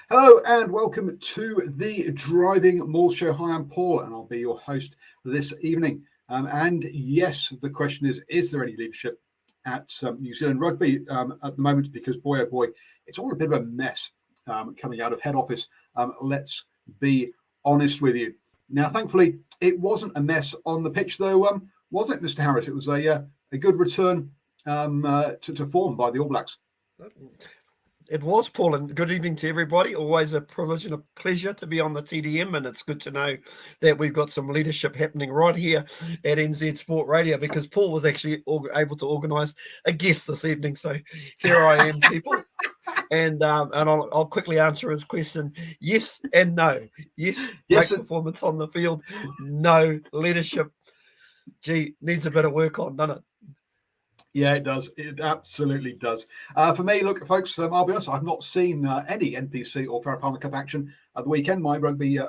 Hello and welcome to the Driving Maul Show. Hi, I'm Paul and I'll be your host this evening. And yes, the question is there any leadership at New Zealand Rugby at the moment? Because boy, oh boy, it's all a bit of a mess coming out of head office. Let's be honest with you. Now, thankfully, it wasn't a mess on the pitch though, was it, Mr. Harris? It was a good return to form by the All Blacks. It was, Paul, and good evening to everybody. Always a privilege and a pleasure to be on the TDM, and it's good to know that we've got some leadership happening right here at NZ Sport Radio, because Paul was actually able to organise a guest this evening. So here I am, people. And I'll quickly answer his question. Yes and no. Yes, great performance on the field. No, leadership, needs a bit of work on, doesn't it? Yeah, it does. It absolutely does. For me, look, folks, I'll be honest, I've not seen any NPC or Farah Palmer Cup action at the weekend. My rugby,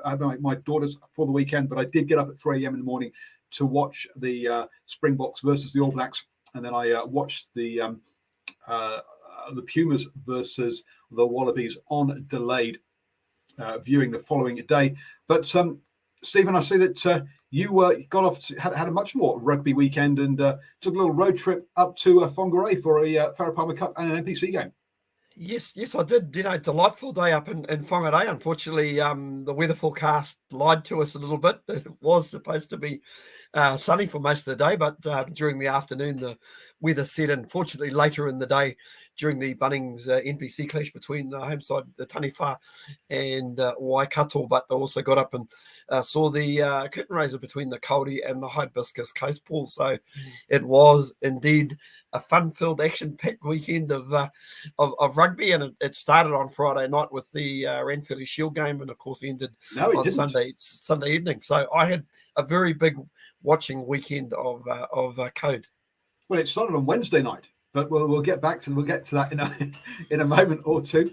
my daughters for the weekend, but I did get up at 3 a.m. in the morning to watch the Springboks versus the All Blacks. And then I watched the Pumas versus the Wallabies on delayed viewing the following day. But Stephen, I see that you got off, had a much more rugby weekend and took a little road trip up to Whangarei for a Farah Palmer Cup and an NPC game. Yes, I did. Delightful day up in Whangarei. Unfortunately, the weather forecast lied to us a little bit. It was supposed to be sunny for most of the day, but during the afternoon, the weather set in. Fortunately, later in the day, during the Bunnings NPC clash between the home side, the Taniwha and Waikato, but I also got up and saw the curtain raiser between the Kauri and the Hibiscus Coast, Paul. So it was indeed a fun-filled, action-packed weekend of rugby, and it started on Friday night with the Ranfurly Shield game, and of course ended on Sunday evening. So I had a very big watching weekend of code. Well, it started on Wednesday night, but we'll get to that in a moment or two.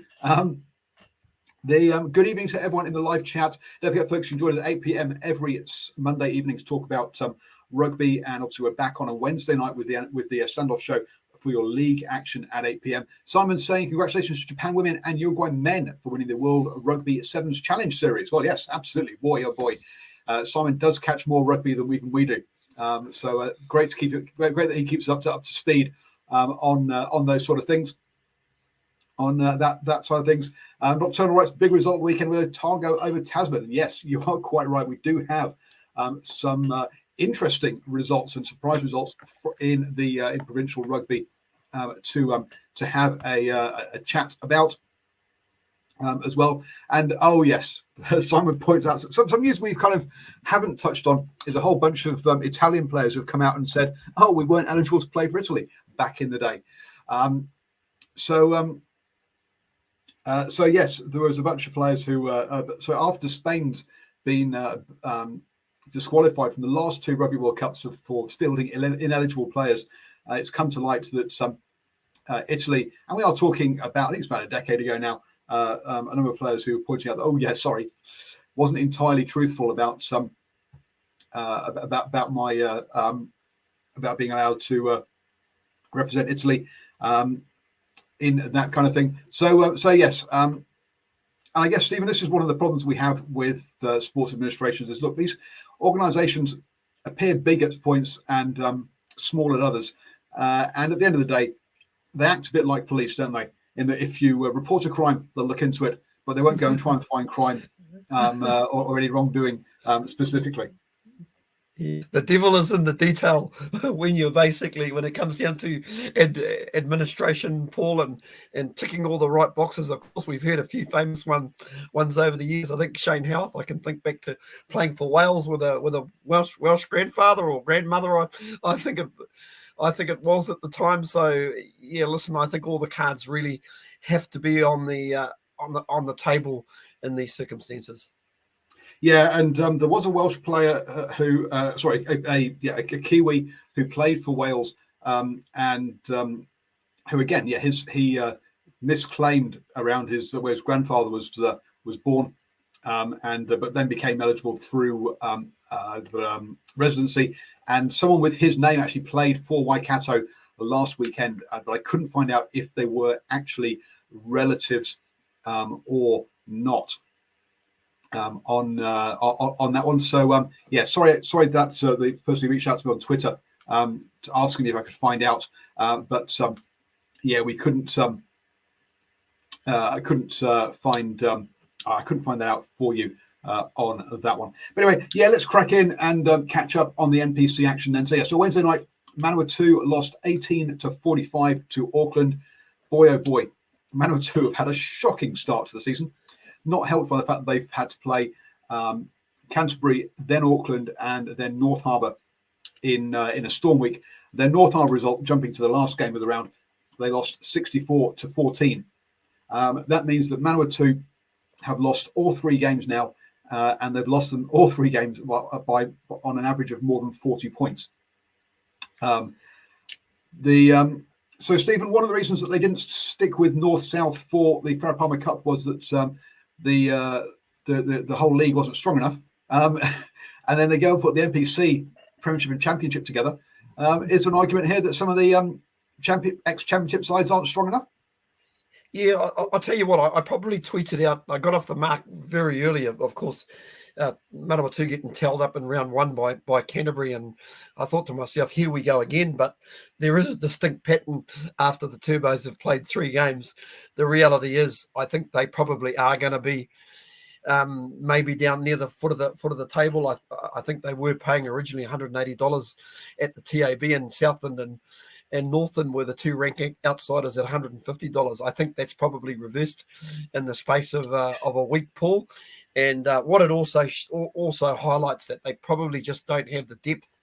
Good evening to everyone in the live chat. Don't forget, folks, you can join us at 8 p.m. every Monday evening to talk about rugby, and obviously we're back on a Wednesday night with the standoff show for your league action at 8 p.m. Simon's saying congratulations to Japan women and Uruguay men for winning the World Rugby Sevens Challenge Series. Well, yes, absolutely, boy oh boy. Simon does catch more rugby than even we do. So great that he keeps up to speed on those sort of things, on that side of things. Nocturnal Rights, big result of the weekend with Otago over Tasman. And yes, you are quite right. We do have some interesting results and surprise results in the in provincial rugby to have a chat about as well. And oh yes, Simon points out some news we kind of haven't touched on is a whole bunch of Italian players who have come out and said, oh, we weren't eligible to play for Italy back in the day. So yes, there was a bunch of players who so after Spain's been disqualified from the last two Rugby World Cups for fielding ineligible players, it's come to light that Italy, and we are talking about, I think it's about a decade ago now, a number of players who were pointing out that, oh yeah, sorry, wasn't entirely truthful about about my about being allowed to represent Italy in that kind of thing. So yes, and I guess, Stephen, this is one of the problems we have with sports administrations is, look, these organisations appear big at points and small at others, and at the end of the day, they act a bit like police, don't they? In that if you report a crime, they'll look into it, but they won't go and try and find crime or any wrongdoing specifically. The devil is in the detail when it comes down to administration, Paul, and ticking all the right boxes. Of course, we've heard a few famous ones over the years. I think Shane Howarth, I can think back to playing for Wales with a Welsh grandfather or grandmother. I think it was at the time. So yeah, listen, I think all the cards really have to be on the table in these circumstances. Yeah, and there was a Welsh player a Kiwi who played for Wales, and who again, he misclaimed around where his grandfather was born, but then became eligible through residency, and someone with his name actually played for Waikato last weekend, but I couldn't find out if they were actually relatives or not on that one. So sorry that the person who reached out to me on Twitter asking me if I could find out, but we couldn't. I couldn't find that out for you on that one. But anyway, let's crack in and catch up on the NPC action then. So Wednesday night, Manawatu lost 18-45 to Auckland. Boy, oh boy, Manawatu have had a shocking start to the season, not helped by the fact that they've had to play Canterbury, then Auckland, and then North Harbour in a storm week. Their North Harbour result, jumping to the last game of the round, they lost 64-14. That means that Manawatu have lost all 3 games now, and they've lost them all 3 games by on an average of more than 40 points. So, Stephen, one of the reasons that they didn't stick with North-South for the Farah Palmer Cup was that the whole league wasn't strong enough, and then they go and put the NPC Premiership and Championship together. Is there an argument here that some of the ex-Championship sides aren't strong enough? Yeah, I'll tell you what, I probably tweeted out, I got off the mark very early, of course, Manawatu getting towed up in round 1 by Canterbury, and I thought to myself, here we go again, but there is a distinct pattern after the Turbos have played 3 games. The reality is, I think they probably are going to be maybe down near the foot of the table. I think they were paying originally $180 at the TAB, in Southland and Northland were the 2 ranking outsiders at $150. I think that's probably reversed in the space of a week, Paul. And what it also highlights that they probably just don't have the depth.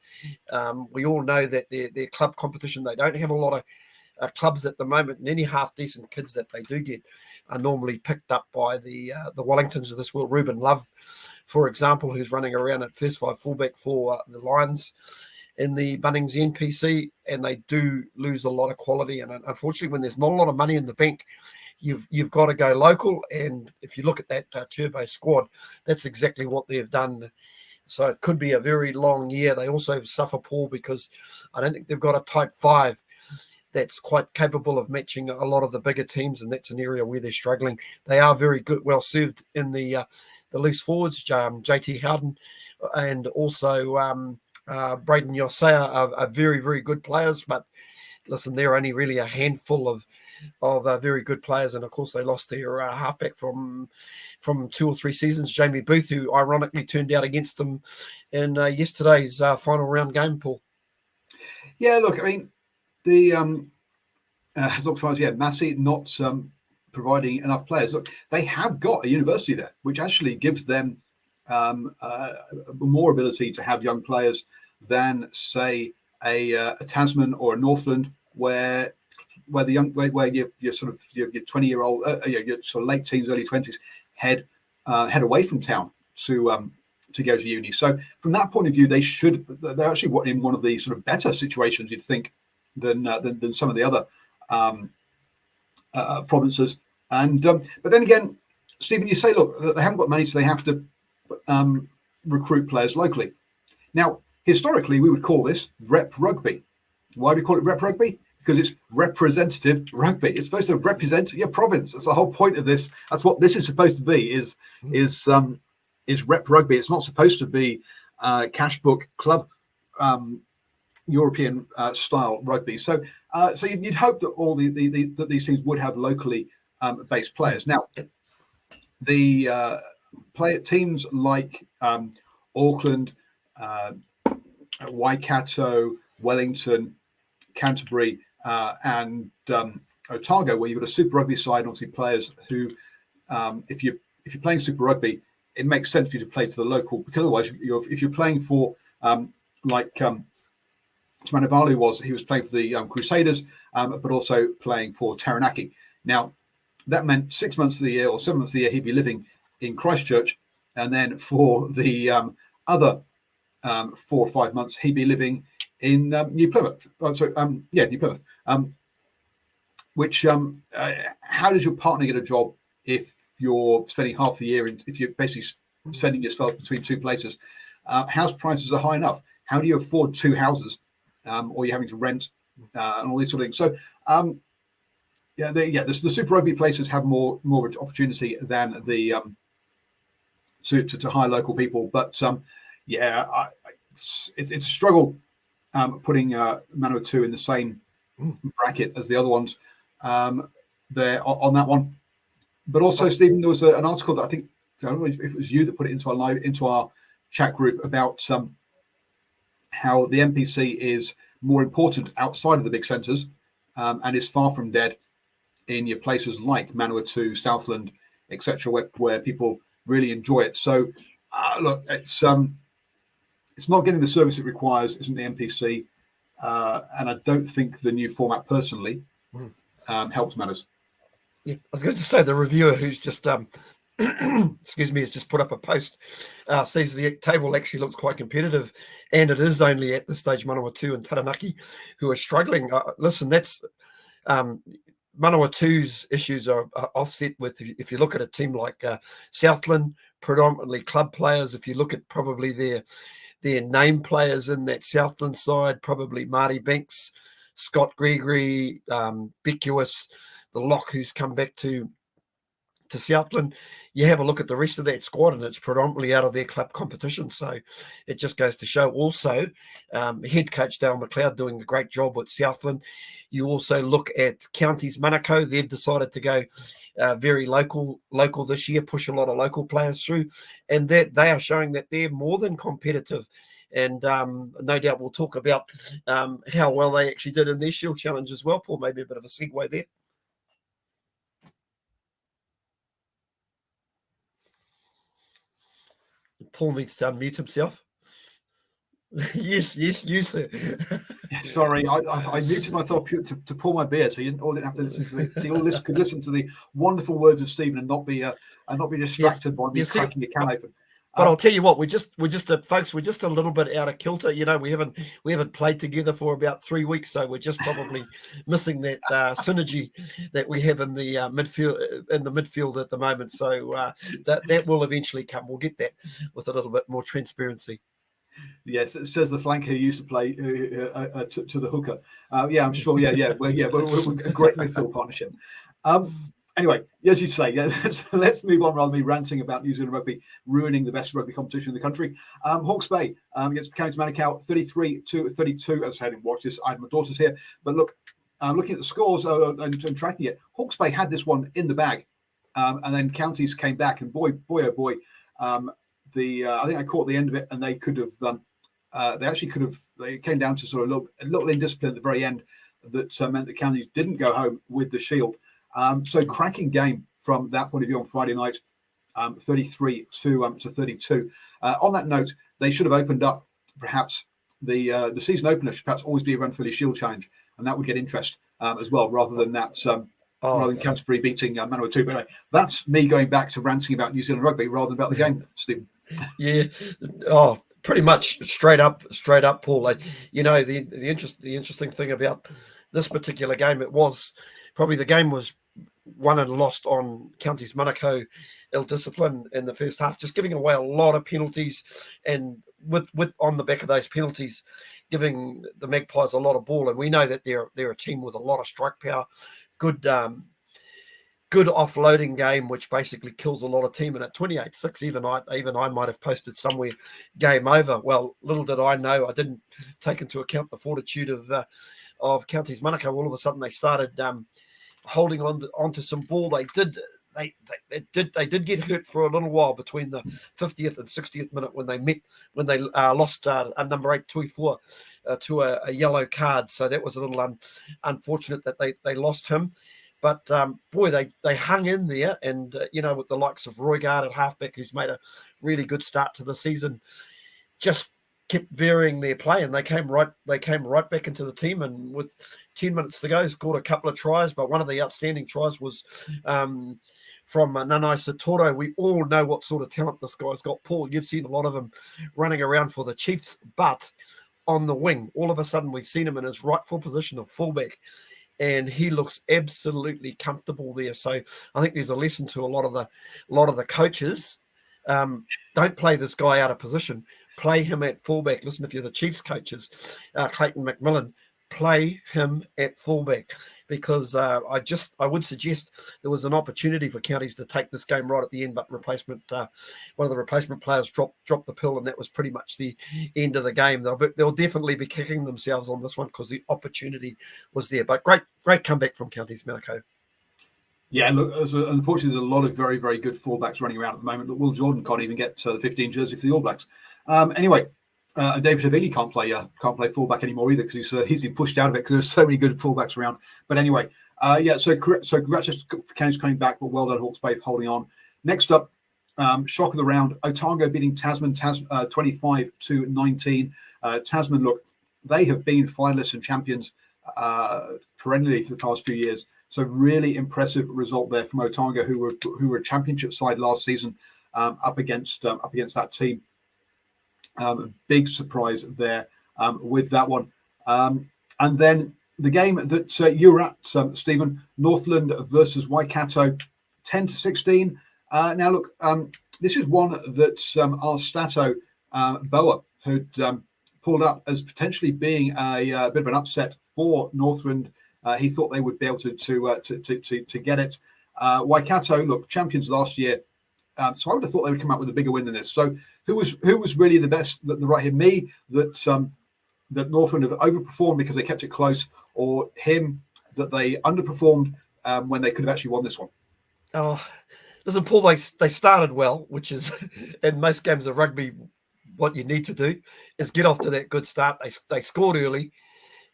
We all know that their club competition, they don't have a lot of clubs at the moment, and any half decent kids that they do get are normally picked up by the Wellingtons of this world. Ruben Love, for example, who's running around at first 5 fullback for the Lions in the Bunnings NPC, and they do lose a lot of quality. And unfortunately, when there's not a lot of money in the bank, you've got to go local. And if you look at that Turbo squad, that's exactly what they've done. So it could be a very long year. They also suffer, Paul, because I don't think they've got a type 5 that's quite capable of matching a lot of the bigger teams, and that's an area where they're struggling. They are very good, well served in the loose forwards. JT Howden and also Braden Yosea are very, very good players, but listen, they're only really a handful of very good players, and of course they lost their halfback from 2 or 3 seasons, Jamie Booth, who ironically turned out against them in yesterday's final round game, Paul. Yeah, look, I mean, the as far as Massey not providing enough players. Look, they have got a university there, which actually gives them more ability to have young players than, say, a Tasman or a Northland, where you're sort of your 20-year-old, your sort of late teens, early 20s head away from town to go to uni. So from that point of view, they're actually in one of the sort of better situations, you'd think, than some of the other provinces. And but then again, Stephen, you say, look, they haven't got money, so they have to recruit players locally. Now, historically, we would call this rep rugby. Why do we call it rep rugby? Because it's representative rugby. It's supposed to represent your province. That's the whole point of this. That's what this is supposed to be. Is rep rugby. It's not supposed to be cash book club European style rugby. So you'd hope that all that these teams would have locally based players. Now, the teams like Auckland, Waikato, Wellington, Canterbury, and Otago, where you've got a Super Rugby side, and obviously players who, if you're playing Super Rugby, it makes sense for you to play to the local, because otherwise, if you're playing for like Manavalu he was playing for the Crusaders, but also playing for Taranaki. Now, that meant 6 months of the year or 7 months of the year he'd be living in Christchurch, and then for the other 4 or 5 months he'd be living in New Plymouth. New Plymouth. How does your partner get a job if you're spending half the year if you're basically spending yourself between 2 places? House prices are high enough. How do you afford 2 houses, or you're having to rent and all these sort of things? So The Super Rugby places have more opportunity than the to hire local people, but it's a struggle putting Manawatu in the same bracket as the other ones there on that one. But also, Stephen, there was an article that I don't know if it was you that put it into our chat group about how the NPC is more important outside of the big centres and is far from dead in your places like Manawatu, Southland, etc., where people really enjoy it. So, look, it's not getting the service it requires, isn't the NPC, and I don't think the new format personally helps matters. Yeah, I was going to say the reviewer who's just excuse me, has just put up a post, says the table actually looks quite competitive, and it is only at this stage Manawatu and Taranaki who are struggling. Listen, that's Manawatu's issues are offset with, if you look at a team like Southland, predominantly club players. If you look at probably their name players in that Southland side, probably Marty Banks, Scott Gregory, Beckwith, the lock who's come back to Southland. You have a look at the rest of that squad, and it's predominantly out of their club competition. So it just goes to show. Also, head coach Dale McLeod doing a great job with Southland. You also look at Counties Manukau. They've decided to go very local this year, push a lot of local players through, and that they are showing that they're more than competitive. And no doubt we'll talk about how well they actually did in their Shield Challenge as well, Paul. Maybe a bit of a segue there. Paul needs to unmute himself. yes, you sir. Sorry, I muted myself to pour my beer, so you didn't have to listen to me. So you all could listen to the wonderful words of Stephen and not be distracted by me cracking a can open. But I'll tell you what, we're just folks, we're just a little bit out of kilter. You know, we haven't played together for about 3 weeks, so we're just probably missing that synergy that we have in the midfield at the moment. So that will eventually come. We'll get that with a little bit more transparency. Yes, it says the flanker who used to play to the hooker. I'm sure. We're a great midfield partnership. Anyway, as you say, let's move on rather than me ranting about New Zealand rugby ruining the best rugby competition in the country. Hawke's Bay against Counties Manukau, 33-32. As I didn't watch this, I had my daughters here. But look, looking at the scores and tracking it, Hawke's Bay had this one in the bag. And then Counties came back, and boy, oh boy, I think I caught the end of it, and they could have, they came down to sort of a little indiscipline at the very end that meant that Counties didn't go home with the shield. So cracking game from that point of view on Friday night, 33 to 32. On that note, they should have opened up perhaps the season opener should perhaps always be a Run for the Shield challenge, and that would get interest as well, rather than that. Rather than Canterbury beating Manawatu. But anyway, that's me going back to ranting about New Zealand rugby rather than about the game, Stephen. Yeah. Pretty much straight up, Paul. Like, you know, the interesting thing about this particular game, it was probably the game was won and lost on Counties Manukau ill discipline in the first half, just giving away a lot of penalties, and with on the back of those penalties, giving the Magpies a lot of ball. And we know that they're a team with a lot of strike power. Good offloading game, which basically kills a lot of team. And at 28-6, even I might have posted somewhere game over. Well, little did I know, I didn't take into account the fortitude of Counties Manukau. All of a sudden, they started holding onto some ball. They did get hurt for a little while between the 50th and 60th minute when they lost number 8 Tuifua to a yellow card. So that was a little unfortunate that they lost him. But boy, they hung in there, and with the likes of Roygard at halfback, who's made a really good start to the season, just kept varying their play, and they came right back into the team. And with 10 minutes to go, scored a couple of tries. But one of the outstanding tries was from Nanai Satoro. We all know what sort of talent this guy's got. Paul, you've seen a lot of him running around for the Chiefs, but on the wing, all of a sudden we've seen him in his rightful position of fullback, and he looks absolutely comfortable there. So I think there's a lesson to a lot of the coaches. Don't play this guy out of position. Play him at fullback. Listen, if you're the Chiefs coaches, Clayton McMillan, play him at fullback, because I would suggest there was an opportunity for Counties to take this game right at the end, but one of the replacement players dropped the pill, and that was pretty much the end of the game. They'll definitely be kicking themselves on this one because the opportunity was there. But great comeback from Counties, Malako. Yeah, look, unfortunately, there's a lot of very, very good fullbacks running around at the moment. Look, Will Jordan can't even get the 15 jersey for the All Blacks. Anyway, David Havili can't play fullback anymore either because he's been pushed out of it because there's so many good fullbacks around. But anyway, so congratulations for Counties coming back, but well done Hawke's Bay for holding on. Next up, shock of the round, Otago beating Tasman 25-19. Tasman, look, they have been finalists and champions perennially for the past few years. So really impressive result there from Otago, who were a championship side last season, up against that team. Big surprise there with that one. And then the game that you were at, Stephen, Northland versus Waikato, 10-16. Now look, this is one that our Stato Boa had pulled up as potentially being a bit of an upset for Northland. He thought they would be able to get it. Waikato, look, champions last year, so I would have thought they would come out with a bigger win than this. So who was really the best? The right here, me that Northland have overperformed because they kept it close, or him that they underperformed when they could have actually won this one? Oh, listen, Paul, they started well, which is in most games of rugby what you need to do is get off to that good start. They scored early,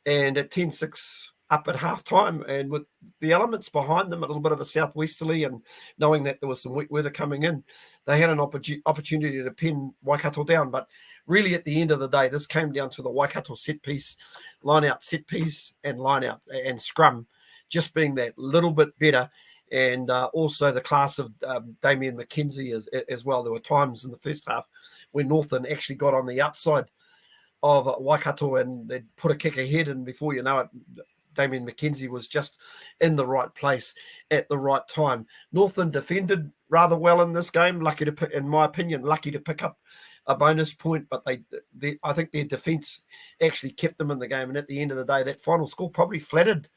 and at 10-6 up at half-time, and with the elements behind them, a little bit of a southwesterly, and knowing that there was some wet weather coming in, they had an opportunity to pin Waikato down. But really, at the end of the day, this came down to the Waikato set piece, line-out set piece, and line-out and scrum just being that little bit better, and also the class of Damien McKenzie as well. There were times in the first half when Northern actually got on the outside of Waikato and they'd put a kick ahead, and before you know it, Damien McKenzie was just in the right place at the right time. Northern defended rather well in this game, in my opinion, lucky to pick up a bonus point, but I think their defence actually kept them in the game, and at the end of the day, that final score probably flattered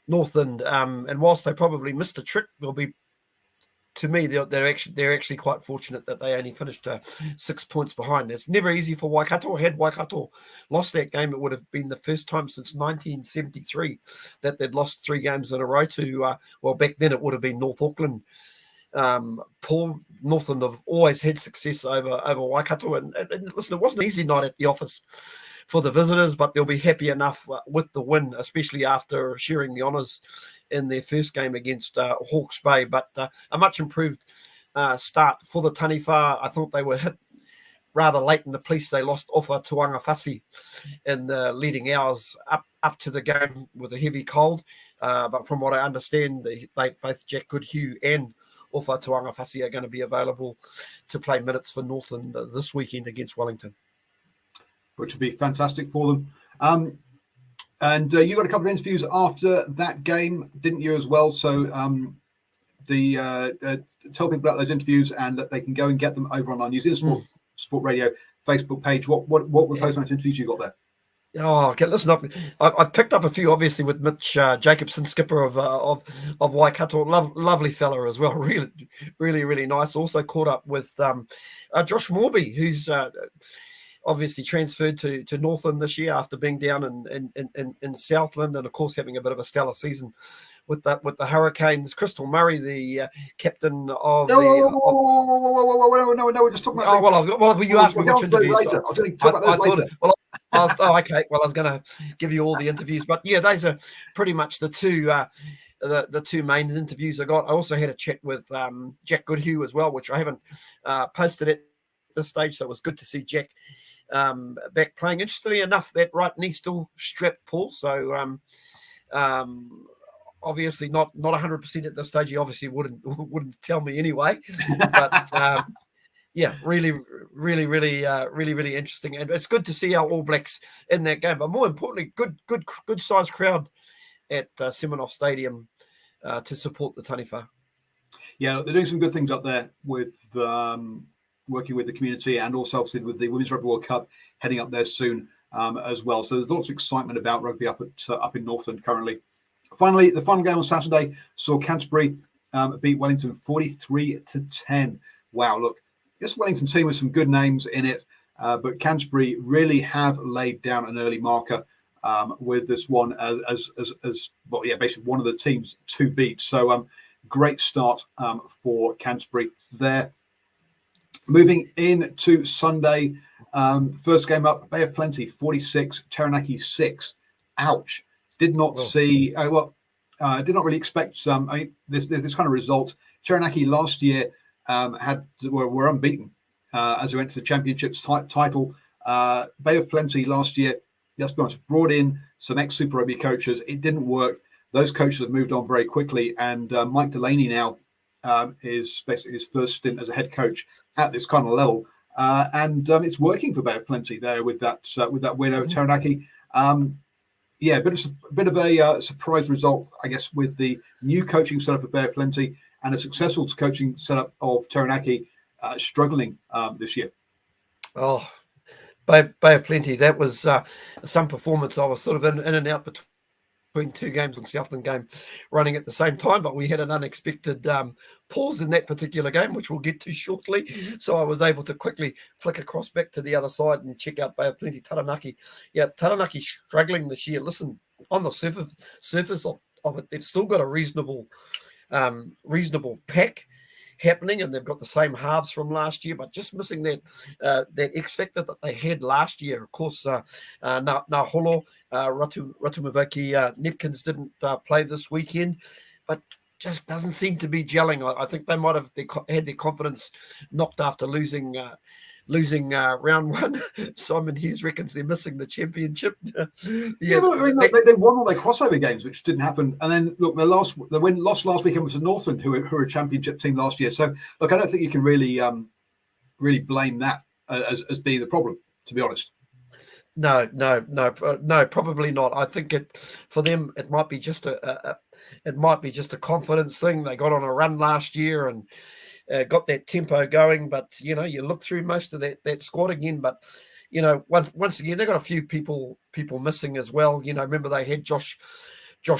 Northern, and whilst they probably missed a trick, to me, they're actually quite fortunate that they only finished 6 points behind. It's never easy for Waikato. Had Waikato lost that game, it would have been the first time since 1973 that they'd lost 3 games in a row to, back then it would have been North Auckland. Paul, Northland have always had success over Waikato. And listen, it wasn't an easy night at the office for the visitors, but they'll be happy enough with the win, especially after sharing the honours in their first game against Hawke's Bay. But a much improved start for the Taniwha. I thought they were hit rather late in the piece. They lost Ofa Tuangawhasi in the leading hours up to the game with a heavy cold. But from what I understand, both Jack Goodhue and Ofa Tuangawhasi are going to be available to play minutes for Northland this weekend against Wellington, which would be fantastic for them. And you got a couple of interviews after that game, didn't you, as well? So tell people about those interviews and that they can go and get them over on our New Zealand Sport Radio Facebook page. What were post-match interviews you got there? Oh, okay. Listen, I've picked up a few, obviously, with Mitch Jacobson, skipper of Waikato, lovely fella as well, really, really, really nice. Also caught up with Josh Morby, who's obviously transferred to Northland this year after being down in Southland, and of course having a bit of a stellar season with the Hurricanes. Crystal Murray, the captain of no, we're just talking about. You asked me which interviews. I was going to talk about those later. Okay. Well, I was going to give you all the interviews, but yeah, those are pretty much the two. The two main interviews I got. I also had a chat with Jack Goodhue as well, which I haven't posted at this stage, so it was good to see Jack back playing. Interestingly enough, that right knee still strapped, Paul. So obviously not 100% at this stage. He obviously wouldn't tell me anyway. But yeah, really, really, really, really, really interesting, and it's good to see our All Blacks in that game. But more importantly, good sized crowd at Seminoff Stadium to support the Taniwha. Yeah, they're doing some good things up there with working with the community, and also obviously with the Women's Rugby World Cup heading up there soon. as well. So there's lots of excitement about rugby up in Northland currently. Finally, the final game on Saturday saw Canterbury beat Wellington 43-10. Wow, look, this Wellington team with some good names in it, but Canterbury really have laid down an early marker with this one as well, yeah, basically one of the teams to beat. So great start for Canterbury there. Moving into Sunday, first game up, Bay of Plenty 46, Taranaki 6. Ouch. Did not see, did not really expect this kind of result. Taranaki last year were unbeaten as they went to the championships title. Bay of Plenty last year, let's be honest, brought in some ex-Super Rugby coaches. It didn't work. Those coaches have moved on very quickly, and Mike Delaney now is basically his first stint as a head coach at this kind of level, and it's working for Bay of Plenty there with that win over Taranaki. Yeah, a bit of a surprise result, I guess, with the new coaching setup of Bay of Plenty and a successful coaching setup of Taranaki struggling this year. Oh, Bay of Plenty, that was some performance. I was sort of in and out between two games, on Southland game running at the same time, but we had an unexpected pause in that particular game, which we'll get to shortly. So I was able to quickly flick across back to the other side and check out Bay of Plenty. Taranaki. Yeah, Taranaki struggling this year. Listen, on the surface of it, they've still got a reasonable pack happening, and they've got the same halves from last year, but just missing that X factor that they had last year. Of course, Naholo, Ratumavaki, Nepkins didn't play this weekend, but just doesn't seem to be gelling. I think they might have had their confidence knocked after losing round one. Simon Hughes reckons they're missing the championship. Yeah, but I mean, they won all their crossover games, which didn't happen. And then look, the win lost last weekend was to Northland, who were a championship team last year. So look, I don't think you can really blame that as being the problem, to be honest. No, probably not. I think for them it might be just a confidence thing. They got on a run last year and got that tempo going, but you look through most of that squad again. But once again, they've got a few people missing as well. Remember they had Josh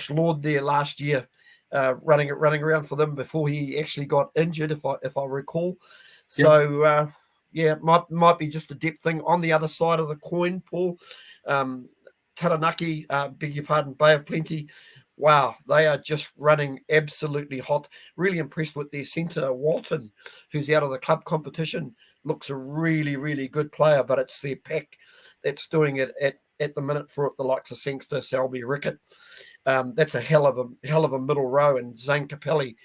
Lord there last year, running around for them before he actually got injured, if I recall. So. Yeah, might be just a depth thing. On the other side of the coin, Paul, Taranaki, beg your pardon, Bay of Plenty, wow, they are just running absolutely hot. Really impressed with their centre, Walton, who's out of the club competition. Looks a really, really good player, but it's their pack that's doing it at the minute for the likes of Sangster, Selby, Rickett. That's a hell of a middle row, and Zane Capelli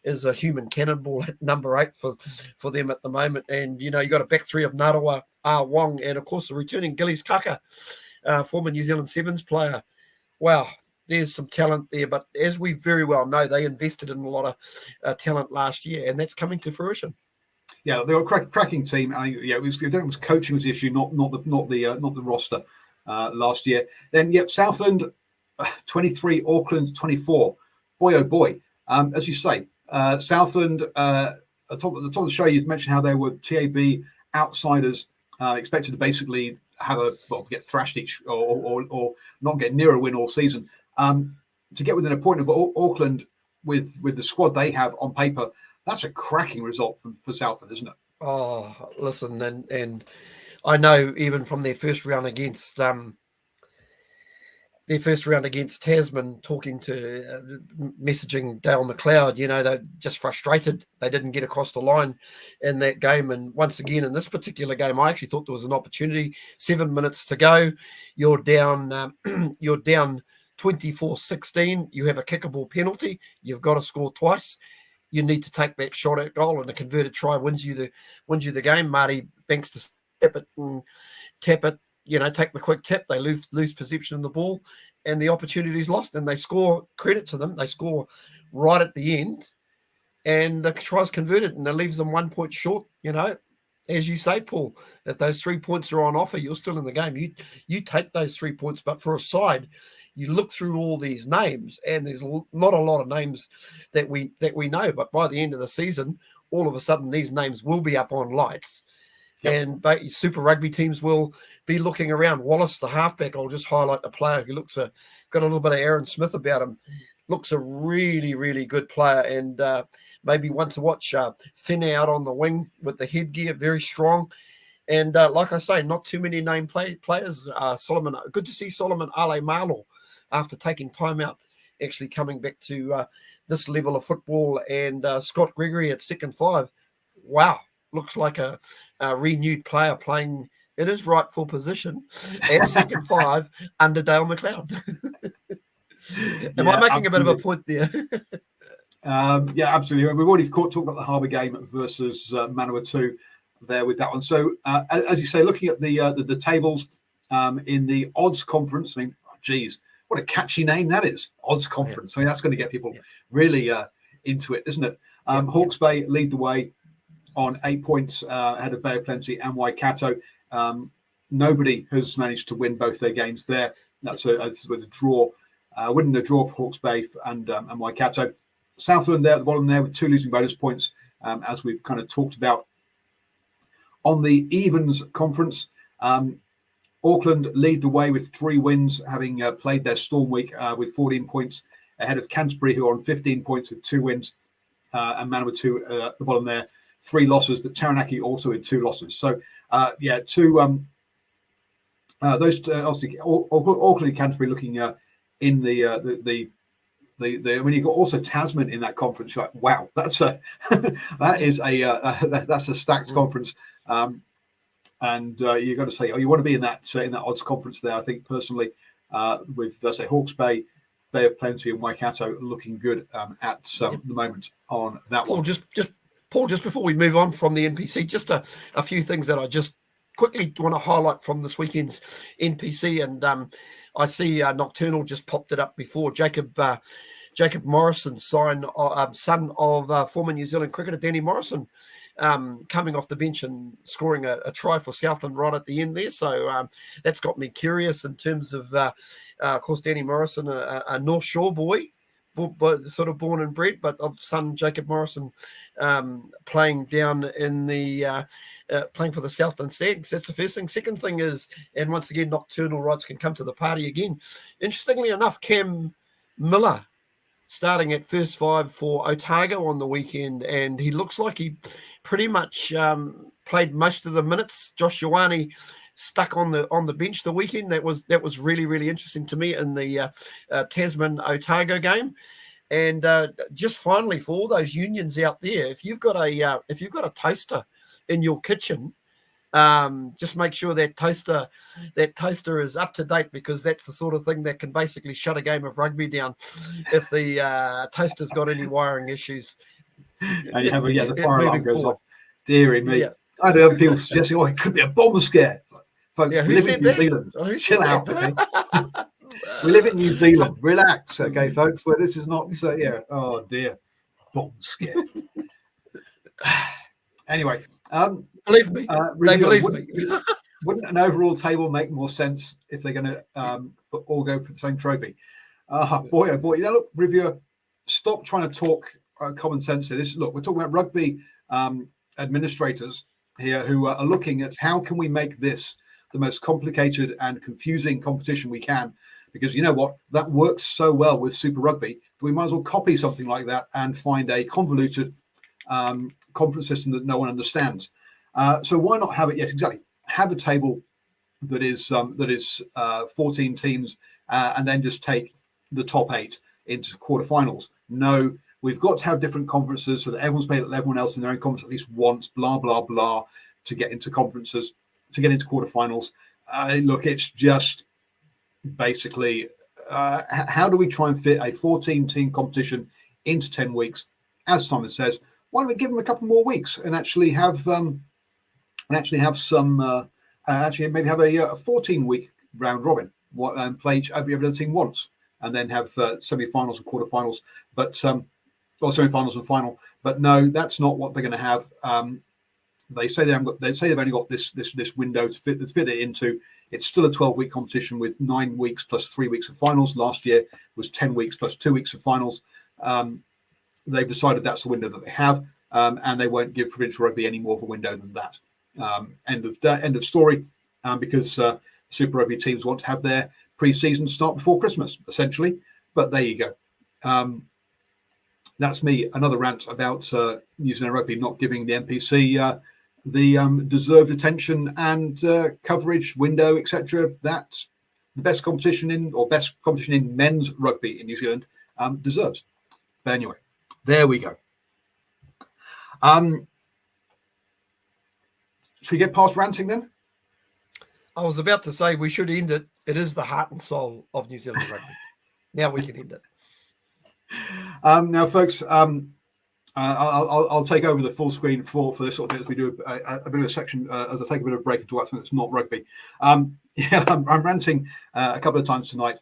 is a human cannonball at number 8 for them at the moment. And you got a back three of Narawa, Wong, and of course the returning Gillies Kaka, former New Zealand Sevens player. Wow, there's some talent there, but as we very well know, they invested in a lot of talent last year, and that's coming to fruition. Yeah, they were a cracking team. It was coaching was the issue, not the roster last year. Then Southland 23, Auckland 24. Boy, oh boy. As you say, Southland, at the top of the show, you've mentioned how they were TAB outsiders, expected to basically get thrashed each or not get near a win all season. To get within a point of Auckland with the squad they have on paper, that's a cracking result for Southland, isn't it? Oh, listen, and I know even from their first round against Tasman, talking to messaging Dale McLeod, they're just frustrated they didn't get across the line in that game. And once again, in this particular game, I actually thought there was an opportunity. 7 minutes to go, you're down 24-16. You have a kickable penalty. You've got to score twice. You need to take that shot at goal, and a converted try wins you the game. Marty Banks to tap it. Take the quick tap, they lose possession of the ball, and the opportunity is lost, and they score. Credit to them, they score right at the end, and the try's converted, and it leaves them 1 point short. As you say, Paul, if those 3 points are on offer, you're still in the game. You take those 3 points, but for a side, you look through all these names, and there's not a lot of names that we know, but by the end of the season, all of a sudden, these names will be up on lights. And Super Rugby teams will be looking around. Wallace, the halfback, I'll just highlight the player who got a little bit of Aaron Smith about him. Looks a really, really good player, and maybe one to watch. Thin out on the wing with the headgear, very strong. And like I say, not too many name players. Solomon, good to see Solomon Ale Malo after taking time out, actually coming back to this level of football. And Scott Gregory at second five. Wow, looks like a renewed player playing in his rightful position at second five under Dale McLeod. Am I making absolutely a bit of a point there? Yeah, absolutely. We've already talked about the Harbour game versus Manawatu there with that one. So, as you say, looking at the tables in the odds conference, I mean, geez, what a catchy name that is, odds conference. I mean, that's going to get people really into it, isn't it? Hawke's Bay lead the way on 8 points ahead of Bay of Plenty and Waikato. Nobody has managed to win both their games there. That's with a draw. Winning the draw for Hawke's Bay and Waikato. Southland there at the bottom there with 2 losing bonus points, as we've kind of talked about. On the evens conference, Auckland lead the way with 3 wins, having played their Storm week with 14 points ahead of Canterbury, who are on 15 points with 2 wins, and Manawatu at the bottom there, 3 losses, but Taranaki also with 2 losses. So, those obviously Auckland and Canterbury looking in the I mean, you've got also Tasman in that conference. You're like, wow, that's a that's a stacked conference. And you've got to say, you want to be in that odds conference there. I think personally, with let's say Hawke's Bay, Bay of Plenty, and Waikato looking good at the moment on that one. Paul, just before we move on from the NPC, just a few things that I just quickly want to highlight from this weekend's NPC, and I see Nocturnal just popped it up before. Jacob Morrison, son of former New Zealand cricketer Danny Morrison, coming off the bench and scoring a try for Southland right at the end there. So that's got me curious in terms of course, Danny Morrison, a North Shore boy, sort of born and bred, but of son Jacob Morrison playing down in the playing for the Southland Stags. That's the first thing. Second thing is, and once again, Nocturnal Rights can come to the party again. Interestingly enough, Cam Miller starting at first 5 for Otago on the weekend, and he looks like he pretty much played most of the minutes. Josh Ioane stuck on the bench the weekend. That was really, really interesting to me in the Tasman Otago game. And just finally, for all those unions out there, if you've got a toaster in your kitchen, just make sure that toaster is up to date, because that's the sort of thing that can basically shut a game of rugby down if the toaster's got any wiring issues. And you have the fire alarm goes off. Deary me. Yeah. I know people suggesting, it could be a bomb scare. Like, folks, we live in New Zealand. Chill out, okay? We live in New Zealand. Relax, okay, folks. Where this is not, oh dear, bomb scare. Anyway, believe me, they believe me. Wouldn't an overall table make more sense if they're going to all go for the same trophy? Boy, oh boy. Look, reviewer, stop trying to talk common sense here. Look, we're talking about rugby administrators here who are looking at how can we make this the most complicated and confusing competition we can, because you know what, that works so well with Super Rugby that we might as well copy something like that and find a convoluted conference system that no one understands. So why not have it? Yes, exactly. Have a table that is 14 teams and then just take the top 8 into quarterfinals. No, we've got to have different conferences so that everyone's played everyone else in their own conference at least once, blah, blah, blah, to get into conferences, to get into quarterfinals. Look, it's just basically how do we try and fit a 14-team competition into 10 weeks? As Simon says, why don't we give them a couple more weeks and actually have some maybe have a 14-week round robin and play every other team once, and then have semi-finals and quarterfinals, but or semi-finals and final. But no, that's not what they're going to have. They say they've only got this window to fit it into. It's still a 12-week competition with 9 weeks plus 3 weeks of finals. Last year was 10 weeks plus 2 weeks of finals. They've decided that's the window that they have, and they won't give provincial rugby any more of a window than that. End of story. Because Super Rugby teams want to have their pre-season start before Christmas, essentially. But there you go. That's me. Another rant about New Zealand Rugby not giving the NPC the deserved attention and coverage window, etc. That's the best competition in men's rugby in New Zealand deserves. But anyway, there we go. Should we get past ranting then? I was about to say we should end it. It is the heart and soul of New Zealand rugby. Now we can end it. Now, folks, I'll take over the full screen for this sort of thing as we do a bit of a section as I take a bit of a break and talk about something that's not rugby. I'm ranting a couple of times tonight.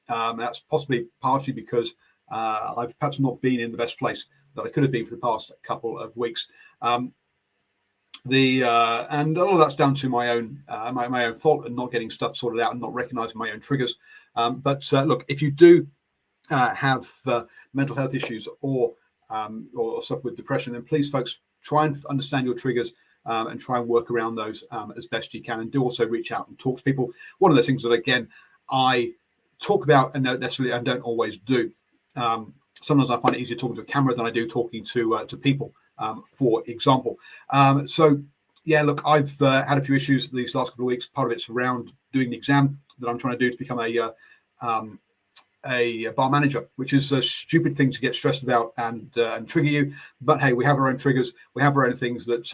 That's possibly partially because I've perhaps not been in the best place that I could have been for the past couple of weeks. And all of that's down to my own my own fault and not getting stuff sorted out and not recognizing my own triggers. But look, if you do have mental health issues or suffer with depression, then please, folks, try and understand your triggers and try and work around those as best you can. And do also reach out and talk to people. One of the things that, again, I talk about and don't always do. Sometimes I find it easier talking to a camera than I do talking to people, for example. So, yeah, look, I've had a few issues these last couple of weeks. Part of it's around doing the exam that I'm trying to do to become a bar manager, which is a stupid thing to get stressed about and trigger you. But hey, we have our own triggers. We have our own things that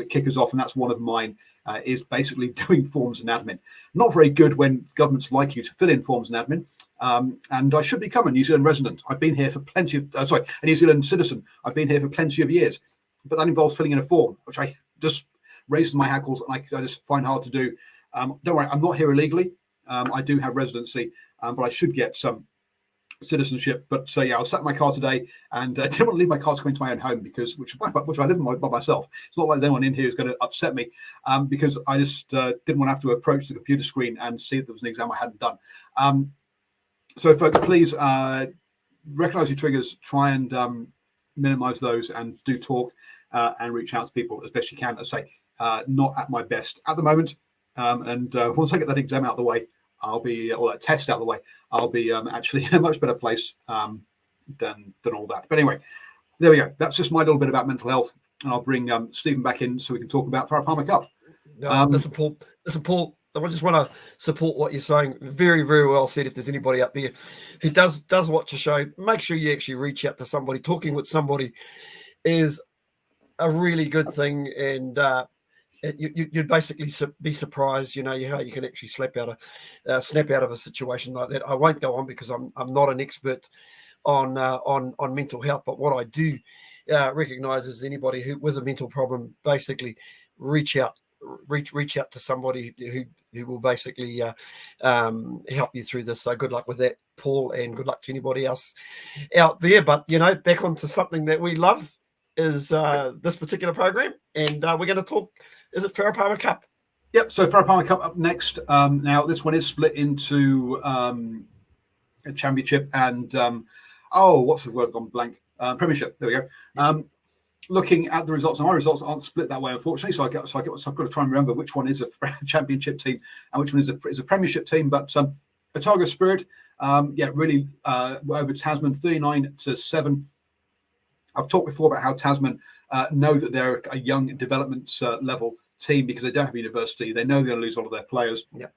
kick us off, and that's one of mine. Is basically doing forms and admin. Not very good when governments like you to fill in forms and admin. And I should become a New Zealand resident. I've been here for plenty of a New Zealand citizen. I've been here for plenty of years, but that involves filling in a form, which I just raises my hackles and I just find hard to do. Don't worry, I'm not here illegally. I do have residency, but I should get some citizenship. But so yeah, I was sat in my car today and didn't want to leave my car to come into my own home because which I live by myself. It's not like there's anyone in here who's going to upset me because I just didn't want to have to approach the computer screen and see if there was an exam I hadn't done. So folks, please recognize your triggers, try and minimize those, and do talk and reach out to people as best you can. As I say, not at my best at the moment. And once I get that exam out of the way, I'll be, or that test out of the way, I'll be actually in a much better place than all that. But anyway, there we go. That's just my little bit about mental health, and I'll bring Stephen back in so we can talk about Farah Palmer Cup. Listen, Paul. I just want to support what you're saying. Very, very well said. If there's anybody up there who does watch a show, make sure you actually reach out to somebody. Talking with somebody is a really good thing, and you'd basically be surprised, how you can actually snap out of a situation like that. I won't go on because I'm not an expert on mental health, but what I do recognize is anybody who with a mental problem, basically reach out to somebody who will basically help you through this. So good luck with that, Paul, and good luck to anybody else out there. But back onto something that we love is this particular program, and we're going to talk. Is it Farah Palmer Cup? Yep. So Farah Palmer Cup up next. Now this one is split into a championship and what's the word gone blank? Premiership. There we go. Looking at the results, and my results aren't split that way, unfortunately. So I've got to try and remember which one is a championship team and which one is a premiership team. But Otago Spirit, really over Tasman, 39-7. I've talked before about how Tasman know that they're a young development level team because they don't have university. They know they're going to lose all of their players. Yeah.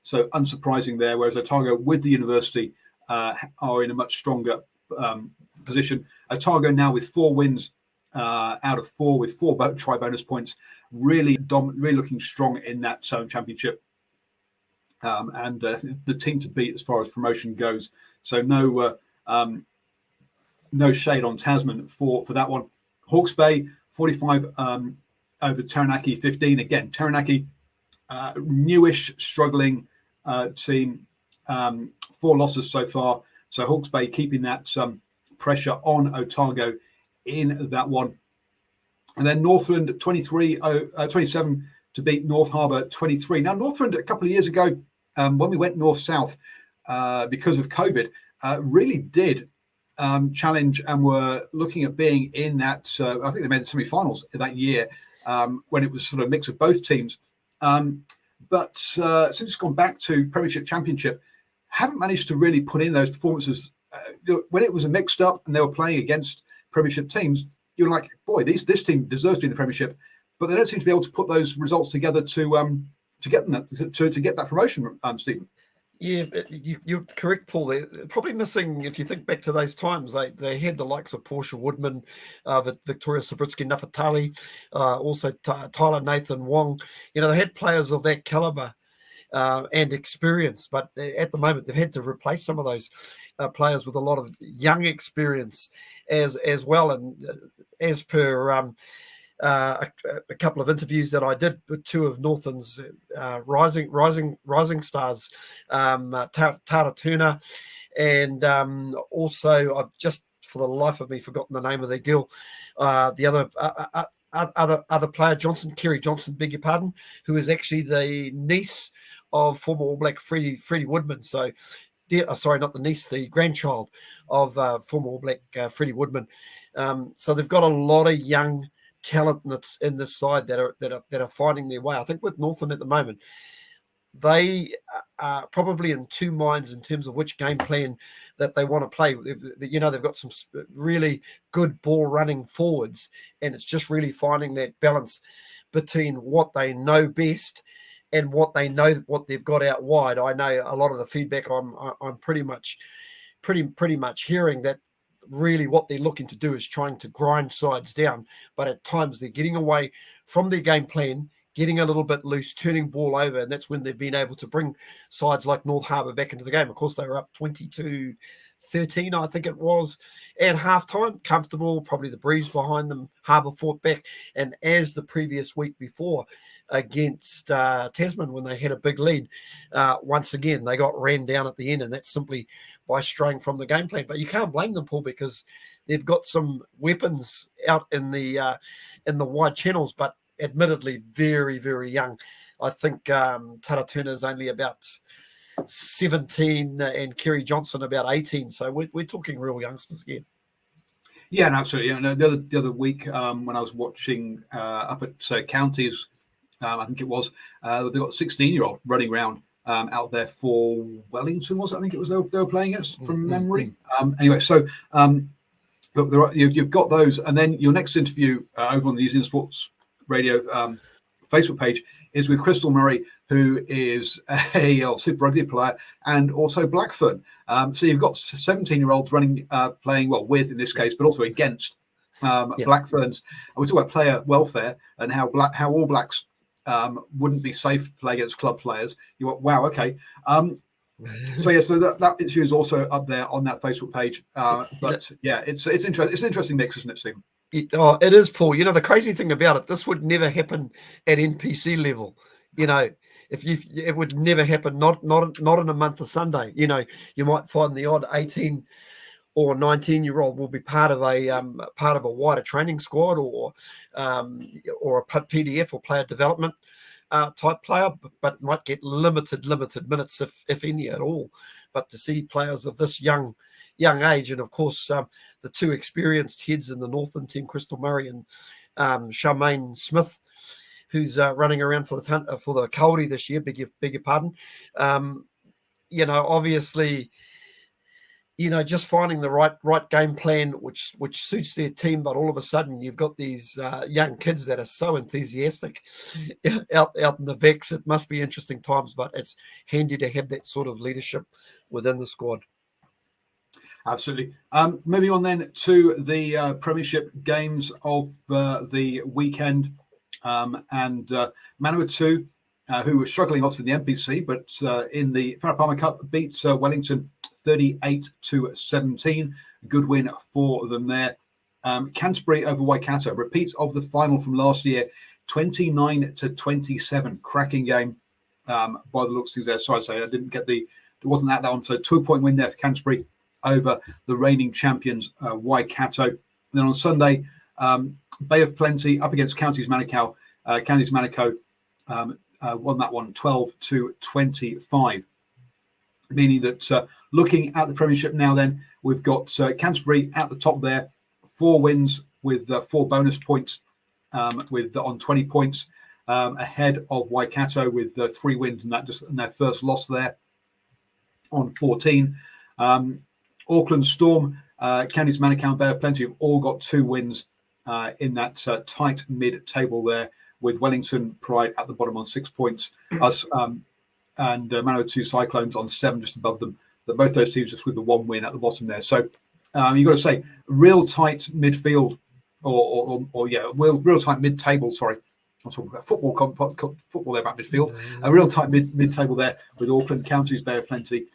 So unsurprising there. Whereas Otago with the university are in a much stronger position. Otago now with 4 wins out of 4 with 4 try bonus points, really looking strong in that championship. And the team to beat as far as promotion goes. So no shade on Tasman for that one. Hawke's Bay 45 over Taranaki 15. Again, Taranaki newish, struggling team. 4 losses so far. So Hawke's Bay keeping that pressure on Otago in that one. And then Northland 27 to beat North Harbour 23. Now Northland a couple of years ago, when we went north-south because of COVID, really did challenge and were looking at being in that. I think they made the semi-finals that year when it was sort of a mix of both teams. But since it's gone back to Premiership, Championship, haven't managed to really put in those performances. When it was a mixed up and they were playing against Premiership teams, you're like, boy, this team deserves to be in the Premiership, but they don't seem to be able to put those results together to get them to get that promotion. Stephen. Yeah, you're correct, Paul. They're probably missing, if you think back to those times, they had the likes of Portia Woodman, Victoria Sabritsky Nafatali, also Tyler Nathan Wong. They had players of that caliber and experience, but at the moment they've had to replace some of those players with a lot of young experience as well. And as per a couple of interviews that I did with two of Northern's rising stars, Tara Turner, and also I've just for the life of me forgotten the name of the girl, the other player, Kerry Johnson, beg your pardon, who is actually the niece of former All Black Freddie Woodman. So, sorry, not the niece, the grandchild of former All Black Freddie Woodman. So they've got a lot of young talent that's in this side that are finding their way. I think with Northern at the moment, they are probably in two minds in terms of which game plan that they want to play. They've got some really good ball running forwards, and it's just really finding that balance between what they know best and what they know, what they've got out wide. I know a lot of the feedback I'm pretty much hearing that really what they're looking to do is trying to grind sides down, but at times they're getting away from their game plan, getting a little bit loose, turning ball over, and that's when they've been able to bring sides like North Harbour back into the game. Of course, they were up 22-13, I think it was, at halftime, comfortable, probably the breeze behind them. Harbour fought back, and as the previous week before against Tasman, when they had a big lead, once again, they got ran down at the end, and that's simply by straying from the game plan. But you can't blame them, Paul, because they've got some weapons out in the wide channels, but admittedly very, very young. I think Tara Turner is only about 17 and Kerry Johnson about 18. So we're talking real youngsters again. Yeah, absolutely. The other week when I was watching up at Counties, I think it was, they got a 16-year-old running around out there for Wellington, was it? I think it was they were playing us from memory. Anyway, so look, you've got those, and then your next interview over on the New Zealand Sports Radio Facebook page is with Crystal Murray, who is a Super Rugby player and also Blackfern. So you've got 17-year-olds running, playing, well, with in this case, but also against Blackferns. And we talk about player welfare and how All Blacks wouldn't be safe to play against club players. You went, wow, okay. So that interview is also up there on that Facebook page. But yeah, it's interesting. It's an interesting mix, isn't it, Stephen? It is, Paul. The crazy thing about it, this would never happen at NPC level. It would never happen. Not in a month of Sunday. You might find the odd 18 or 19-year-old will be part of a wider training squad or a PDF or player development type player, but might get limited minutes if any at all. But to see players of this young age, and of course the two experienced heads in the Northern team, Crystal Murray and Charmaine Smith, who's running around for the Kauri this year, beg your pardon. Obviously, just finding the right game plan which suits their team, but all of a sudden you've got these young kids that are so enthusiastic out in the Vex. It must be interesting times, but it's handy to have that sort of leadership within the squad. Absolutely. Moving on then to the Premiership games of the weekend, and Manawatu, who were struggling obviously in the NPC, but in the Farah Palmer Cup beat Wellington 38-17. Good win for them there. Canterbury over Waikato, repeat of the final from last year, 29-27. Cracking game by the looks of things there. Sorry, I didn't get it wasn't that one. So 2-point win there for Canterbury over the reigning champions Waikato. And then on Sunday, Bay of Plenty up against Counties Manukau. Counties Manukau won that one 12-25, meaning that looking at the Premiership now, then we've got Canterbury at the top there, 4 wins with 4 bonus points, with on 20 points, ahead of Waikato with 3 wins and their first loss there on 14. Auckland Storm, Counties Manukau and Bay of Plenty have all got 2 wins in that tight mid-table there, with Wellington Pride at the bottom on 6 points, us and Manawatu Cyclones on 7 just above them. But both those teams just with the 1 win at the bottom there. So you've got to say, real tight midfield, real tight mid-table. Sorry, I'm talking about football there about midfield. A real tight mid-table there with Auckland, Counties, Bay of Plenty,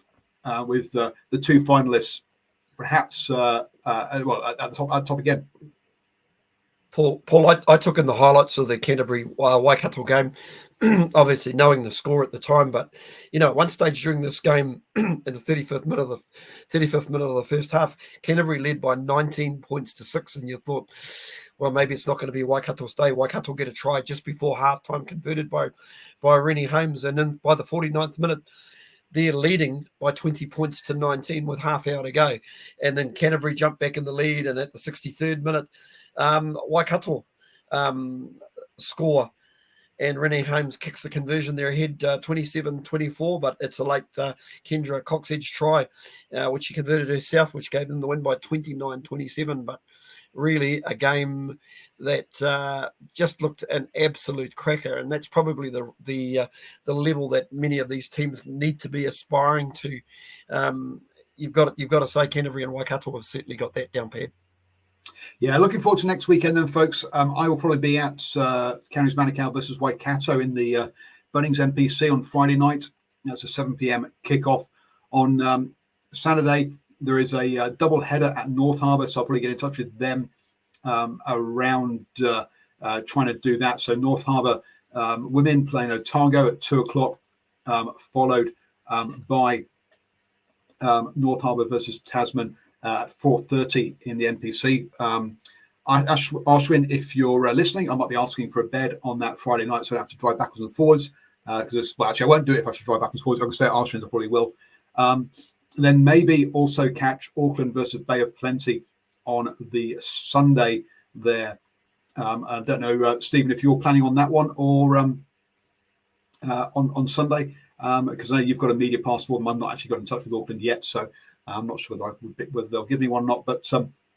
with the 2 finalists, perhaps at the top again. Paul, I took in the highlights of the Canterbury Waikato game, obviously knowing the score at the time. But at one stage during this game, in the 35th minute of the first half, Canterbury led by 19 points to 6, and you thought, well, maybe it's not going to be Waikato's day. Waikato get a try just before halftime, converted by Rennie Holmes, and then by the 49th minute, they're leading by 20 points to 19 with half hour to go, and then Canterbury jumped back in the lead, and at the 63rd minute. Waikato score, and Renee Holmes kicks the conversion there ahead 27-24, but it's a late Kendra Coxedge try, which she converted herself, which gave them the win by 29-27. But really a game that just looked an absolute cracker, and that's probably the level that many of these teams need to be aspiring to. You've got to say Canterbury and Waikato have certainly got that down pat. Yeah, looking forward to next weekend then, folks. I will probably be at Counties Manukau versus Waikato in the Bunnings NPC on Friday night. That's a 7 p.m. kickoff. On Saturday, there is a double header at North Harbour, so I'll probably get in touch with them around trying to do that. So North Harbour women playing Otago at 2 o'clock, followed by North Harbour versus Tasman at 4:30 in the NPC. Ashwin, if you're listening, I might be asking for a bed on that Friday night, so I have to drive backwards and forwards. Because actually, I won't do it if I have to drive backwards and forwards. I can stay at Ashwin's, I probably will. Then maybe also catch Auckland versus Bay of Plenty on the Sunday there. I don't know, Stephen, if you're planning on that one or on Sunday, because I know you've got a media pass for them. I'm not actually got in touch with Auckland yet, so I'm not sure whether they'll give me one or not. But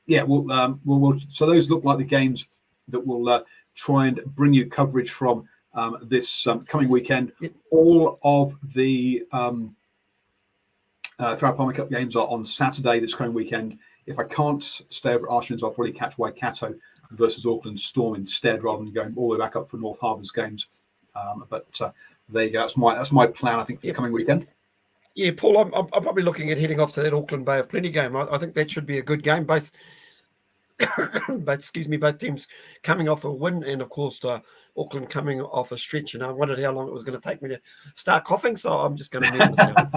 we'll so those look like the games that will try and bring you coverage from this coming weekend. All of the Farah Palmer Cup games are on Saturday this coming weekend. If I can't stay over at Arsenal's, I'll probably catch Waikato versus Auckland Storm instead, rather than going all the way back up for North Harbour's games. But there you go. That's my plan, I think, for the coming weekend. Yeah, Paul, I'm probably looking at heading off to that Auckland Bay of Plenty game. I think that should be a good game. Both teams coming off a win, and of course Auckland coming off a stretch. And I wondered how long it was going to take me to start coughing, so I'm just going to mute this out.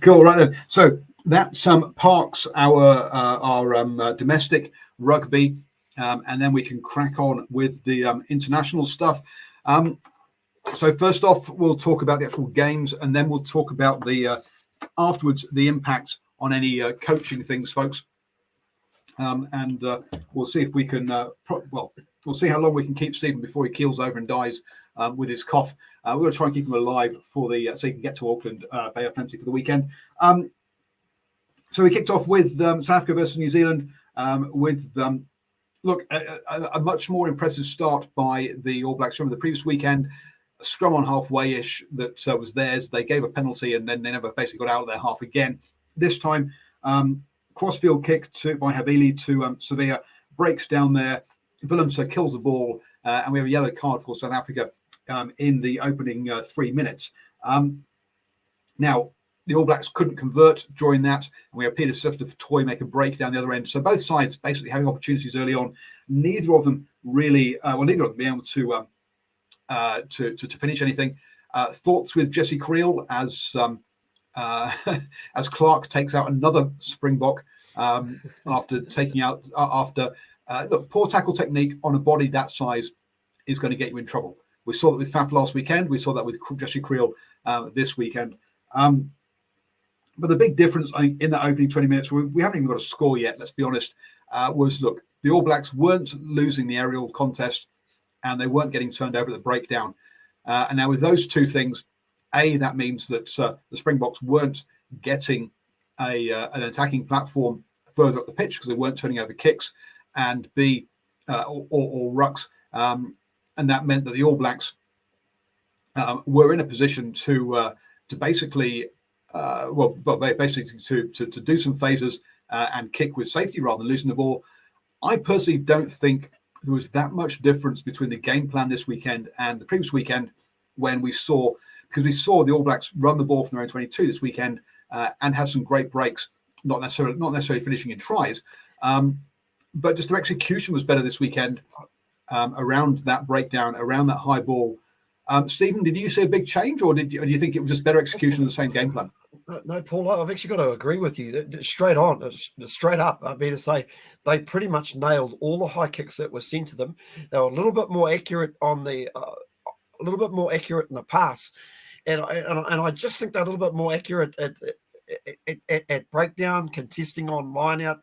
Cool, right then. So that parks our domestic rugby, and then we can crack on with the international stuff. So first off, we'll talk about the actual games, and then we'll talk about the afterwards the impact on any coaching things, folks. And we'll see if we can. We'll see how long we can keep Stephen before he keels over and dies with his cough. We're going to try and keep him alive for the so he can get to Auckland Bay of Plenty for the weekend. So we kicked off with South Africa versus New Zealand with a much more impressive start by the All Blacks from the previous weekend. A scrum on halfway-ish that was theirs. They gave a penalty and then they never basically got out of their half again. This time, crossfield kick by Havili to Sevilla, breaks down there. Willemse kills the ball, and we have a yellow card for South Africa in the opening 3 minutes. Now, the All Blacks couldn't convert during that, and we have Peter Sifter for Toy make a break down the other end. So both sides basically having opportunities early on. Neither of them really, neither of them being able to finish anything. Thoughts with Jesse Creel as Clark takes out another Springbok after taking out poor tackle technique on a body that size is going to get you in trouble. We saw that with Faf last weekend. We saw that with Jesse Creel this weekend. But the big difference, I think, in that opening 20 minutes, we haven't even got a score yet, let's be honest, was, look, the All Blacks weren't losing the aerial contest and they weren't getting turned over at the breakdown. And now with those two things, A, that means that the Springboks weren't getting an attacking platform further up the pitch because they weren't turning over kicks, and B, or rucks. And that meant that the All Blacks were in a position to basically basically to do some phases and kick with safety rather than losing the ball. I personally don't think there was that much difference between the game plan this weekend and the previous weekend, when we saw the All Blacks run the ball from their own 22 this weekend and have some great breaks, not necessarily finishing in tries, but just their execution was better this weekend around that breakdown, around that high ball. Stephen, did you see a big change, or do you think it was just better execution of the same game plan? No, Paul, I've actually got to agree with you. Straight up, I mean to say, they pretty much nailed all the high kicks that were sent to them. They were a little bit more accurate in the pass, and I just think they're a little bit more accurate at breakdown, contesting on line out.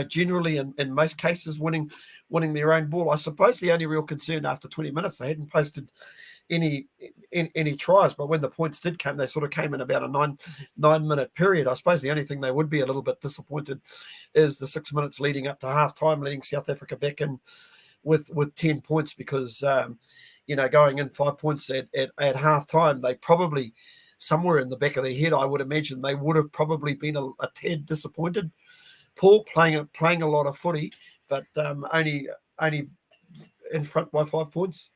Generally in most cases, winning their own ball. I suppose the only real concern after 20 minutes, they hadn't posted any tries, but when the points did come, they sort of came in about a 9-minute period. I suppose the only thing they would be a little bit disappointed is the 6 minutes leading up to half time, leading South Africa back in with 10 points, because going in 5 points at half time, they probably, somewhere in the back of their head, I would imagine they would have probably been a tad disappointed. Paul playing a lot of footy, but only in front by 5 points.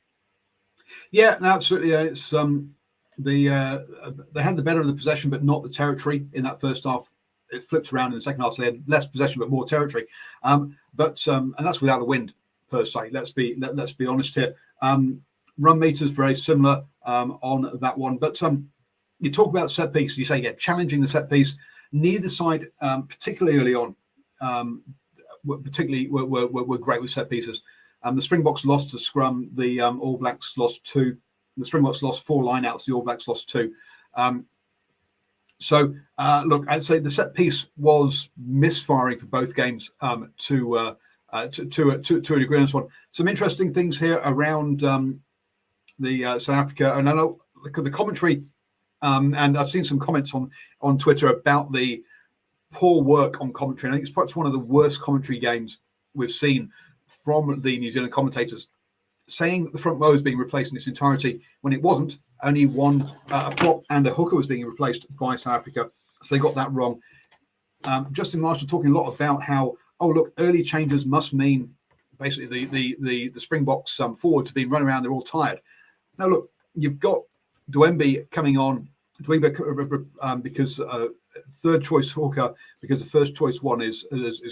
Yeah, no, absolutely. It's they had the better of the possession, but not the territory in that first half. It flips around in the second half, so they had less possession but more territory. And that's without a wind per se. Let's be honest here. Run meters very similar on that one, but you talk about set piece. You say challenging the set piece. Neither side, particularly early on, were great with set pieces. The Springboks lost to scrum. The All Blacks lost 2. The Springboks lost 4 lineouts. The All Blacks lost 2. Look, I'd say the set piece was misfiring for both games to a degree on this one. Some interesting things here around the South Africa, and I know the commentary, and I've seen some comments on Twitter about the poor work on commentary. I think it's perhaps one of the worst commentary games we've seen from the New Zealand commentators, saying that the front row is being replaced in its entirety when it wasn't. Only one, a prop and a hooker, was being replaced by South Africa. So they got that wrong. Justin Marshall talking a lot about how, early changes must mean basically the Springboks forwards have been running around, they're all tired. Now, look, you've got Dwembe coming on, because third choice hooker, because the first choice one is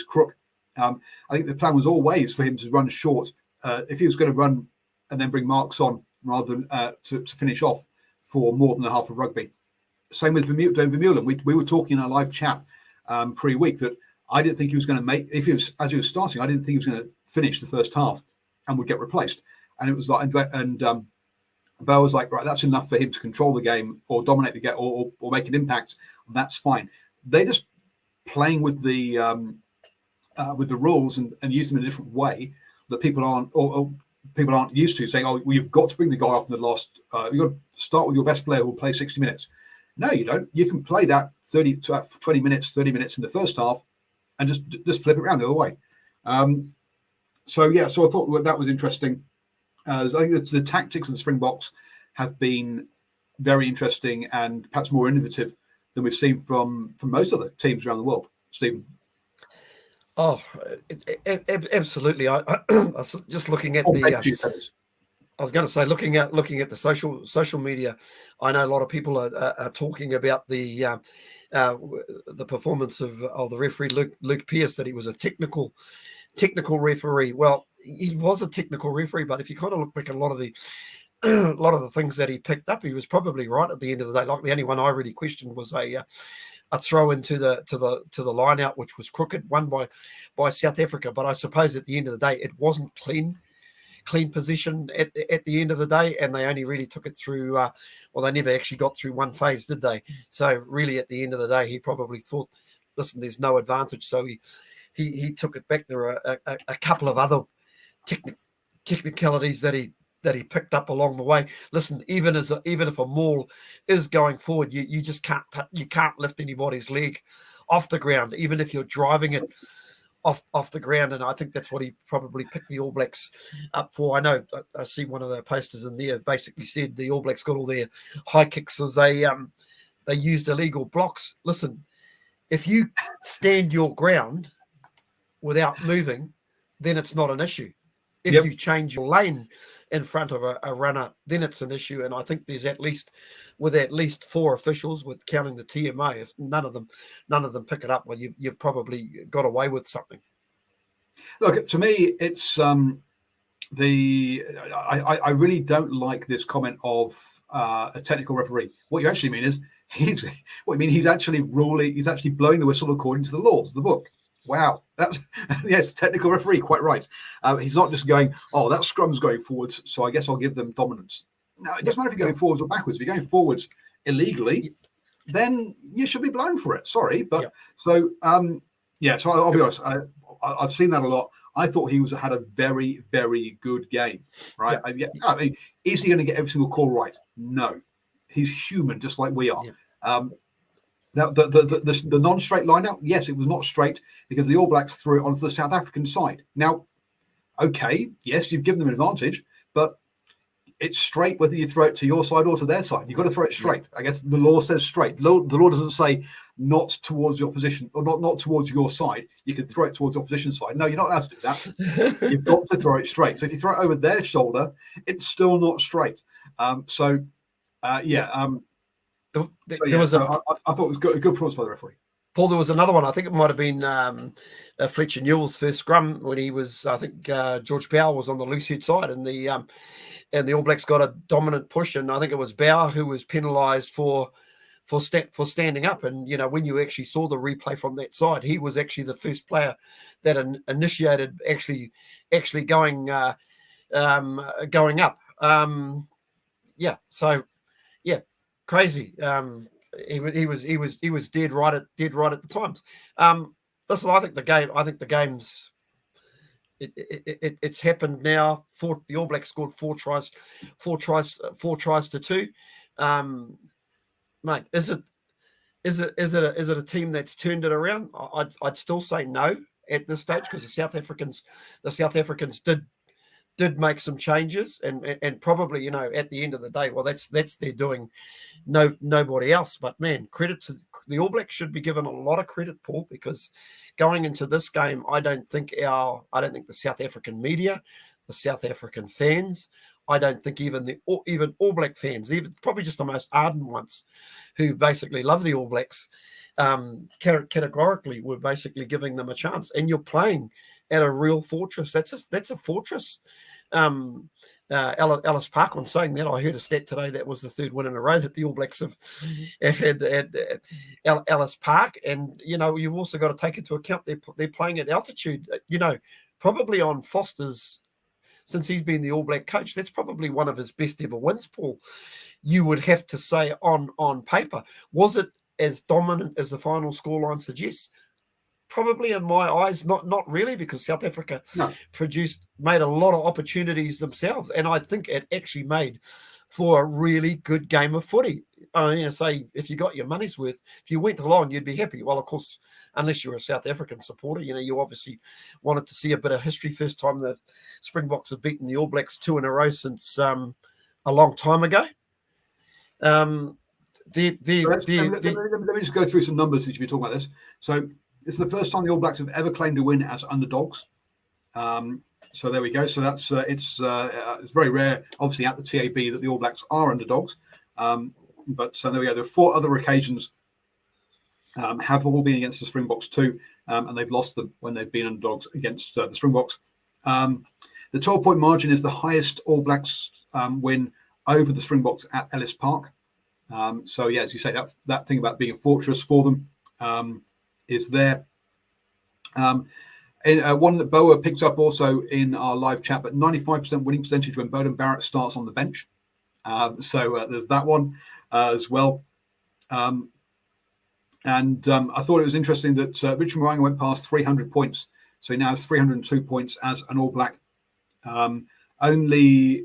Crook. I think the plan was always for him to run short. If he was going to run and then bring marks on rather than to finish off for more than a half of rugby. Same with Vermeulen. We were talking in our live chat pre-week that I didn't think he was going to make, as he was starting, I didn't think he was going to finish the first half and would get replaced. And it was like, Bo was like, right, that's enough for him to control the game or dominate the game or make an impact. That's fine. They're just playing with the rules and use them in a different way that people aren't used to, saying, you've got to bring the guy off in the last, you've got to start with your best player who will play 60 minutes. No, you don't. You can play that 20 minutes, 30 minutes in the first half and just flip it around the other way. So I thought that was interesting. I think that the tactics of the Springboks have been very interesting and perhaps more innovative than we've seen from most other teams around the world. Stephen. Oh, absolutely. I was just looking at the. I was going to say, looking at the social media, I know a lot of people are talking about the performance of the referee Luke Pearce, that he was a technical referee. Well, he was a technical referee, but if you kind of look back at a lot of the things that he picked up, he was probably right at the end of the day. Like, the only one I really questioned was a throw into the line out, which was crooked, won by South Africa. But I suppose at the end of the day, it wasn't clean clean position at the end of the day, and they only really took it through. Well, they never actually got through one phase, did they? So really, at the end of the day, he probably thought, listen, there's no advantage, so he took it back. There were a couple of other technicalities that he picked up along the way. Listen, even if a maul is going forward, you just can't lift anybody's leg off the ground, even if you're driving it off the ground. And I think that's what he probably picked the All Blacks up for. I know I see one of the posters in there basically said the All Blacks got all their high kicks as they used illegal blocks. Listen, if you stand your ground without moving, then it's not an issue. If you change your lane in front of a runner, then it's an issue. And I think there's at least 4 officials, with counting the TMA, if none of them pick it up, well, you've probably got away with something. Look, to me, it's I really don't like this comment of a technical referee. What you actually mean is he's actually ruling, he's actually blowing the whistle according to the laws of the book. Wow, that's yes, technical referee, quite right. He's not just going, oh, that scrum's going forwards, so I guess I'll give them dominance. No, it doesn't matter if you're going forwards or backwards. If you're going forwards illegally, then you should be blown for it. Sorry, but so so I'll be honest. I've seen that a lot. I thought he had a very, very good game. Right? I mean, is he going to get every single call right? No, he's human, just like we are. Now, the non-straight line out, yes, it was not straight because the All Blacks threw it onto the South African side. Now, okay, yes, you've given them an advantage, but it's straight whether you throw it to your side or to their side. You've got to throw it straight. I guess the law says straight. The law doesn't say not towards your position or not towards your side. You can throw it towards the opposition side. No, you're not allowed to do that. You've got to throw it straight. So if you throw it over their shoulder, it's still not straight. I thought it was a good performance by the referee. Paul, there was another one. I think it might have been Fletcher Newell's first scrum when he was. I think George Bower was on the loose head side, and the All Blacks got a dominant push, and I think it was Bower who was penalised for standing up. And when you actually saw the replay from that side, he was actually the first player that initiated actually going up. Crazy. He was dead right at the times. Listen, I think the game's it's happened now. The All Blacks scored four tries to 2. Mate, is it a team that's turned it around? I'd still say no at this stage, because the South Africans did make some changes, and probably at the end of the day, well, that's their doing, nobody else. But man, credit to the All Blacks, should be given a lot of credit, Paul, because going into this game, I don't think the South African media, the South African fans, I don't think even All Black fans, even probably just the most ardent ones who basically love the All Blacks, categorically were basically giving them a chance. And you're playing at a real fortress. That's a fortress. Ellis Park, on saying that, I heard a stat today that was the 3rd win in a row that the All Blacks have had at Ellis Park. And you've also got to take into account they're playing at altitude. Probably on Foster's, since he's been the All Black coach, that's probably one of his best ever wins, Paul. You would have to say on paper. Was it as dominant as the final scoreline suggests? Probably, in my eyes, not really, because South Africa made a lot of opportunities themselves, and I think it actually made for a really good game of footy. Say if you got your money's worth, if you went along, you'd be happy. Well, of course, unless you're a South African supporter, you obviously wanted to see a bit of history. First time the Springboks have beaten the All Blacks 2 in a row since a long time ago. Let me just go through some numbers since you've been talking about this. So it's the first time the All Blacks have ever claimed a win as underdogs. So there we go. So that's it's very rare, obviously, at the TAB that the All Blacks are underdogs. But so there we go. There are 4 other occasions have all been against the Springboks too, and they've lost them when they've been underdogs against the Springboks. The 12-point margin is the highest All Blacks win over the Springboks at Ellis Park. So yeah, as you say, that thing about being a fortress for them is there. one that Boa picked up also in our live chat, but 95% winning percentage when Bowden Barrett starts on the bench. So there's that one as well. And I thought it was interesting that Richard Mo'unga went past 300 points. So he now has 302 points as an All Black. Only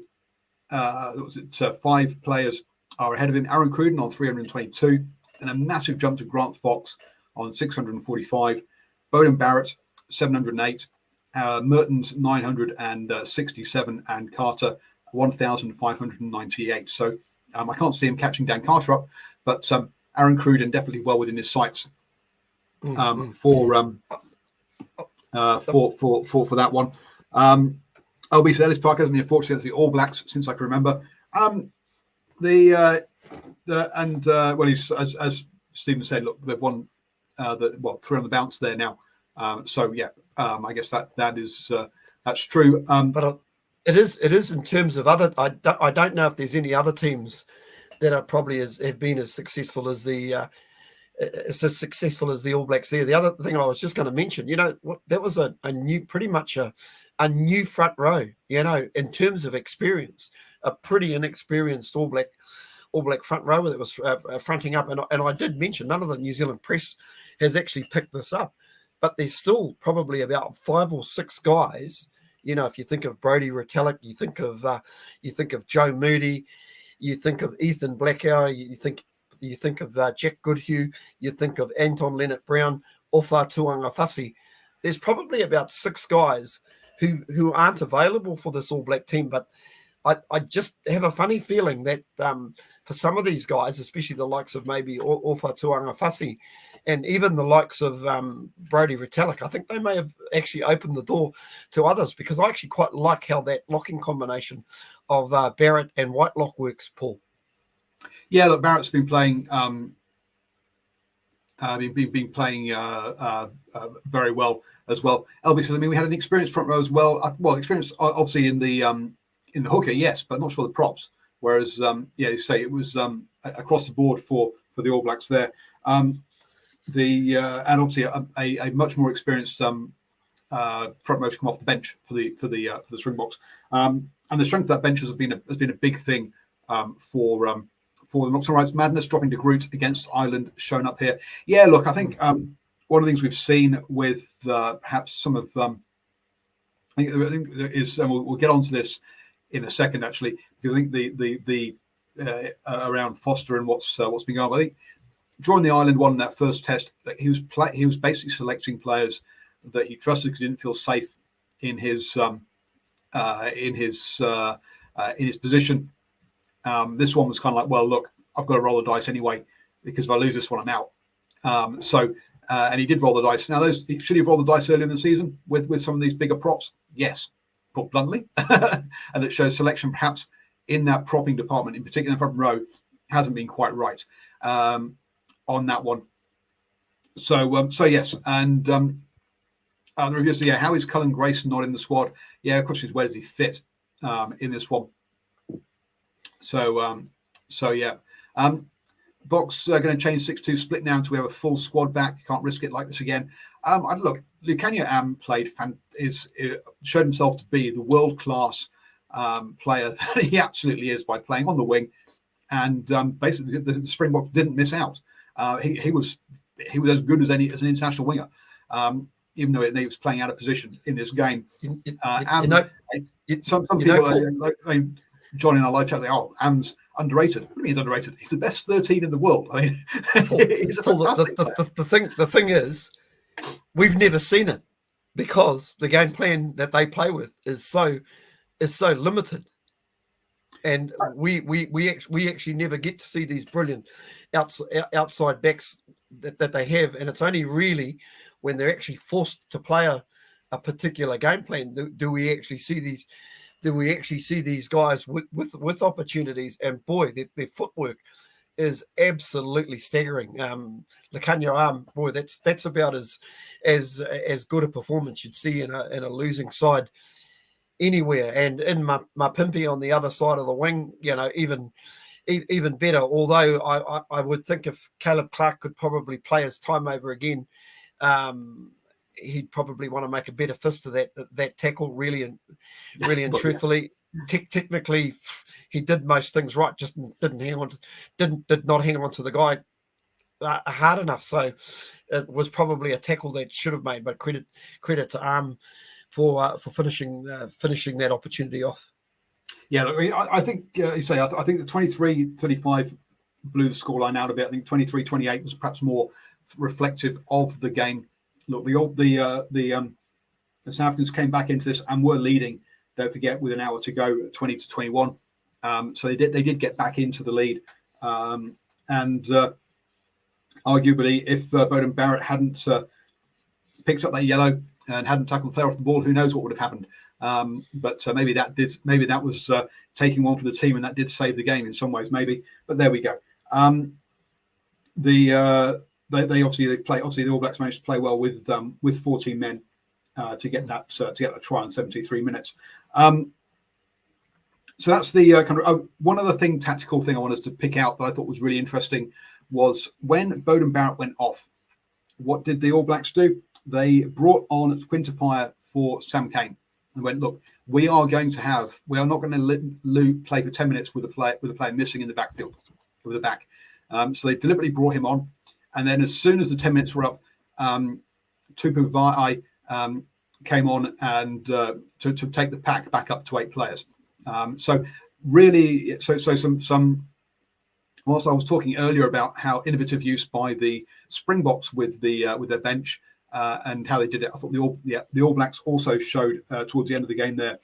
5 players are ahead of him. Aaron Cruden on 322, and a massive jump to Grant Fox on 645. Bowden Barrett, 708. Mertens, 967. And Carter, 1,598. So I can't see him catching Dan Carter up, but Aaron Cruden definitely well within his sights for that one. LB said Ellis Park hasn't been fortunate against the All Blacks since I can remember. He's as Stephen said, look, they've won 3 on the bounce there now. I guess that is that's true. But it is in terms of other. I don't know if there's any other teams that are probably have been as successful as the All Blacks there. The other thing I was just going to mention, that was pretty much a new front row. In terms of experience, a pretty inexperienced All Black front row that was fronting up. And I did mention none of the New Zealand press has actually picked this up, but there's still probably about 5 or 6 guys. If you think of Brodie Retallick, you think of Joe Moody, you think of Ethan Blackhour, you think of Jack Goodhue, you think of Anton Leonard-Brown, Ofa Tuangafasi. There's probably about 6 guys who aren't available for this All Black team, but I just have a funny feeling that for some of these guys, especially the likes of maybe Ofa Tuangafasi and even the likes of Brodie Retallick, I think they may have actually opened the door to others, because I actually quite like how that locking combination of Barrett and Whitelock works, Paul. Yeah, look, Barrett's been playing very well as well. LB says, we had an experienced front row as well. Experience obviously in the hooker, yes, but not sure the props. Whereas, you say it was across the board for the All Blacks there. And obviously a much more experienced front row to come off the bench for the Springboks. And the strength of that bench has been a big thing for the Knox and Rights. Madness dropping to Groot against Ireland shown up here. Yeah, look, I think one of the things we've seen with perhaps some of I think is, and we'll get onto this in a second actually, because I think the around Foster and what's been going on. I think during the Ireland one in that first test, he was basically selecting players that he trusted because he didn't feel safe in his position. This one was kind of like, well, look, I've got to roll the dice anyway, because if I lose this one, I'm out. And he did roll the dice. Now, should he have rolled the dice earlier in the season with some of these bigger props? Yes, put bluntly. And it shows selection perhaps in that propping department, in particular in the front row, hasn't been quite right on that one. So yes. And the review says, how is Cullen Grace not in the squad? Yeah, of course, where does he fit in this one? So yeah. Box going to change 6-2 split now until we have a full squad back. You can't risk it like this again. Look, Lukhanyo Am showed himself to be the world-class player that he absolutely is by playing on the wing, and basically the Springboks didn't miss out. He was as good as an international winger, even though he was playing out of position in this game. Some people, John in our live chat, Am's underrated. What do you mean he's underrated? He's the best 13 in the world. I mean, he's a fantastic player. The thing is, we've never seen it because the game plan that they play with is so limited, and we actually never get to see these brilliant outside backs that they have, and it's only really when they're actually forced to play a particular game plan do we actually see these. Do we actually see these guys with opportunities? And boy, their footwork is absolutely staggering. Lukhanyo Am, boy, that's about as good a performance you'd see in a losing side anywhere. And in my Pimpy on the other side of the wing, even better. Although I would think if Caleb Clark could probably play his time over again, he'd probably want to make a better fist of that tackle, really and truthfully. Technically, he did most things right, just did not hang on to the guy hard enough. So it was probably a tackle that should have made. But credit to for finishing that opportunity off. Yeah, I think you say I think the 23-35 blew the scoreline out a bit. I think 23-28 was perhaps more reflective of the game. Look, the South Africans came back into this and were leading. Don't forget, with an hour to go, 20-21. So they did get back into the lead, and arguably, if Beauden Barrett hadn't picked up that yellow and hadn't tackled the player off the ball, who knows what would have happened. But maybe that was taking one for the team, and that did save the game in some ways, maybe. But there we go. They the All Blacks managed to play well with 14 men to get that try in 73 minutes. So that's the kind of one other tactical thing I wanted to pick out that I thought was really interesting was when Beauden Barrett went off. What did the All Blacks do? They brought on Quintapire for Sam Cane and went, look, we are not going to play for 10 minutes with a player missing in the backfield, with the back. So they deliberately brought him on, and then as soon as the 10 minutes were up, Tupu Vaa'i came on and to take the pack back up to 8 players. So really, some. Whilst I was talking earlier about how innovative use by the Springboks with their bench and how they did it, I thought the All Blacks also showed towards the end of the game their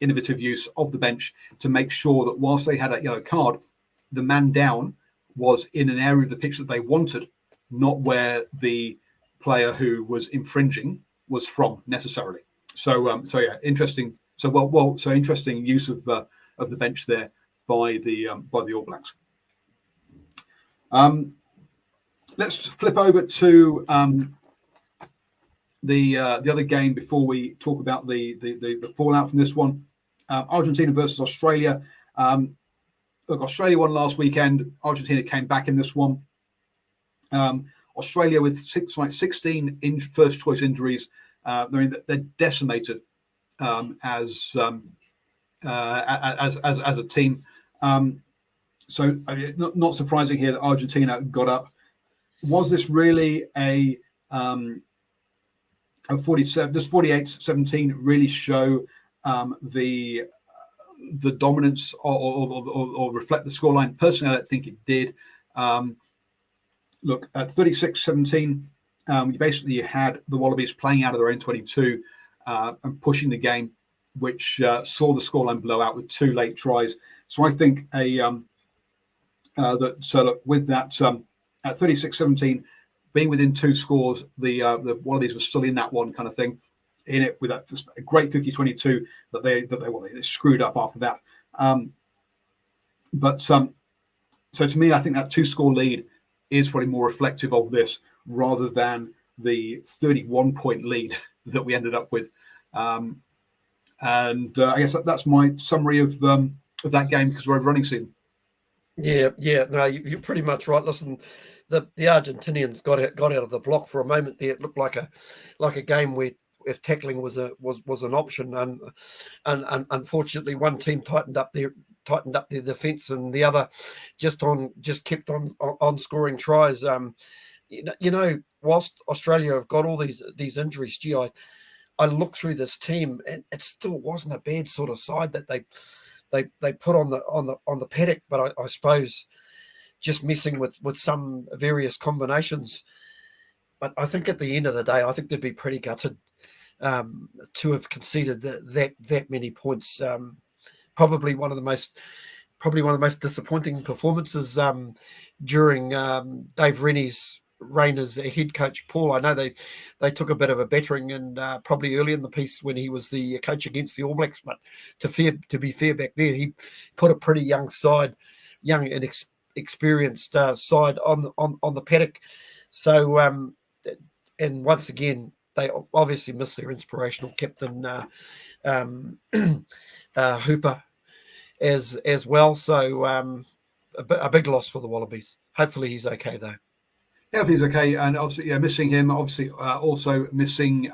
innovative use of the bench to make sure that whilst they had that yellow card, the man down was in an area of the pitch that they wanted, not where the player who was infringing was from necessarily. So yeah, interesting. So interesting use of the bench there by the All Blacks. Let's flip over to the other game before we talk about the fallout from this one. Argentina versus Australia. Look, Australia won last weekend. Argentina came back in this one. Australia with 16 first choice injuries. They're decimated as a team. So not surprising here that Argentina got up. Was this really a 47? Does 48-17 really show the dominance or reflect the scoreline? Personally, I don't think it did. Look, at 36-17, you had the Wallabies playing out of their own 22 and pushing the game, which saw the scoreline blow out with 2 late tries. So I think look, with that at 36-17, being within 2 scores, the Wallabies were still in that one kind of thing, in it with that a great 50-22 that they screwed up after that. So to me, I think that 2-score lead is probably more reflective of this rather than the 31-point lead that we ended up with. And I guess that's my summary of that game because we're over running season. Yeah, no, you're pretty much right. Listen, the Argentinians got out of the block for a moment there. It looked like a game where if tackling was an option, and unfortunately one team tightened up their defence and the other just kept on scoring tries. Whilst Australia have got all these injuries, I looked through this team and it still wasn't a bad sort of side that they put on the paddock, but I suppose just messing with some various combinations. But I think at the end of the day, I think they'd be pretty gutted to have conceded that many points. Probably one of the most disappointing performances during Dave Rennie's reign as a head coach. Paul, I know they took a bit of a battering and probably early in the piece when he was the coach against the All Blacks, but to be fair back there, he put a pretty young and experienced side on the paddock. So and once again they obviously missed their inspirational captain Hooper as well. So a big loss for the Wallabies. Hopefully he's okay though. everything's okay. And obviously, missing him. Obviously, also missing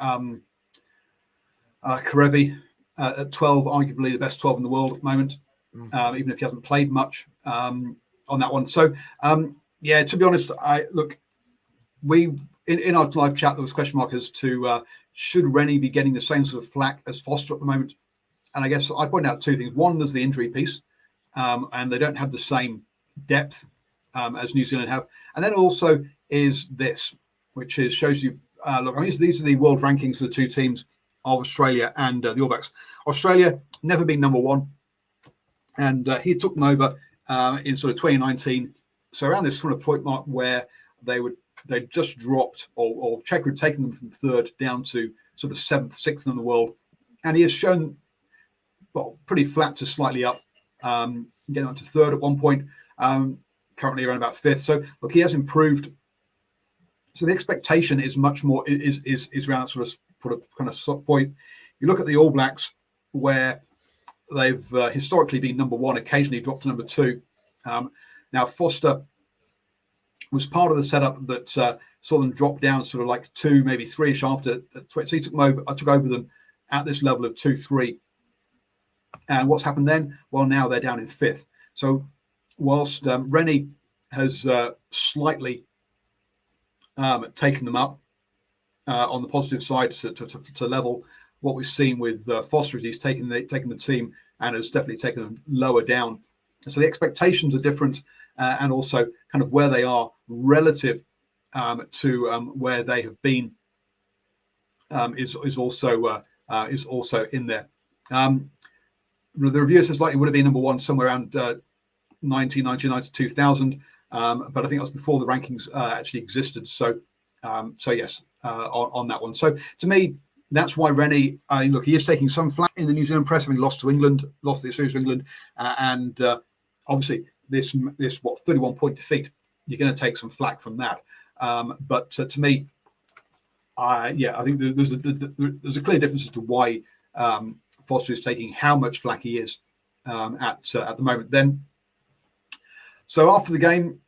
Karevi at 12, arguably the best 12 in the world at the moment, even if he hasn't played much on that one. So, to be honest, we in our live chat there was a question mark as to should Rennie be getting the same sort of flack as Foster at the moment. And I guess I point out two things. One, there's the injury piece, and they don't have the same depth as New Zealand have. And then also is this, which shows you, these are the world rankings of the two teams of Australia and the All Blacks. Australia never been number one, and he took them over in sort of 2019. So around this sort of point mark where they just dropped, or Czech had taken them from third down to sort of seventh, sixth in the world, and he has shown pretty flat to slightly up, getting up to third at one point. Currently around about fifth. So look, he has improved. So the expectation is much more is around sort of kind of point. You look at the All Blacks, where they've historically been number one, occasionally dropped to number two. Now Foster was part of the setup that saw them drop down sort of like 2, maybe 3-ish after. So he took them over. I took over them at this level of 2-3. And what's happened then? Well, now they're down in fifth. So whilst Rennie has slightly taken them up on the positive side to level, what we've seen with Foster is he's taken the team and has definitely taken them lower down. So the expectations are different, and also kind of where they are relative to where they have been is also in there. The review says likely would have been number one somewhere around 1999 to 2000, but I think that was before the rankings actually existed. So yes, on that one. So to me, that's why Rennie, he is taking some flack in the New Zealand press, having lost to England, lost the series to England, and obviously this 31-point defeat, you're going to take some flack from that. But to me, I think there's a clear difference as to why Foster is taking how much flack he is at the moment. Then, so after the game,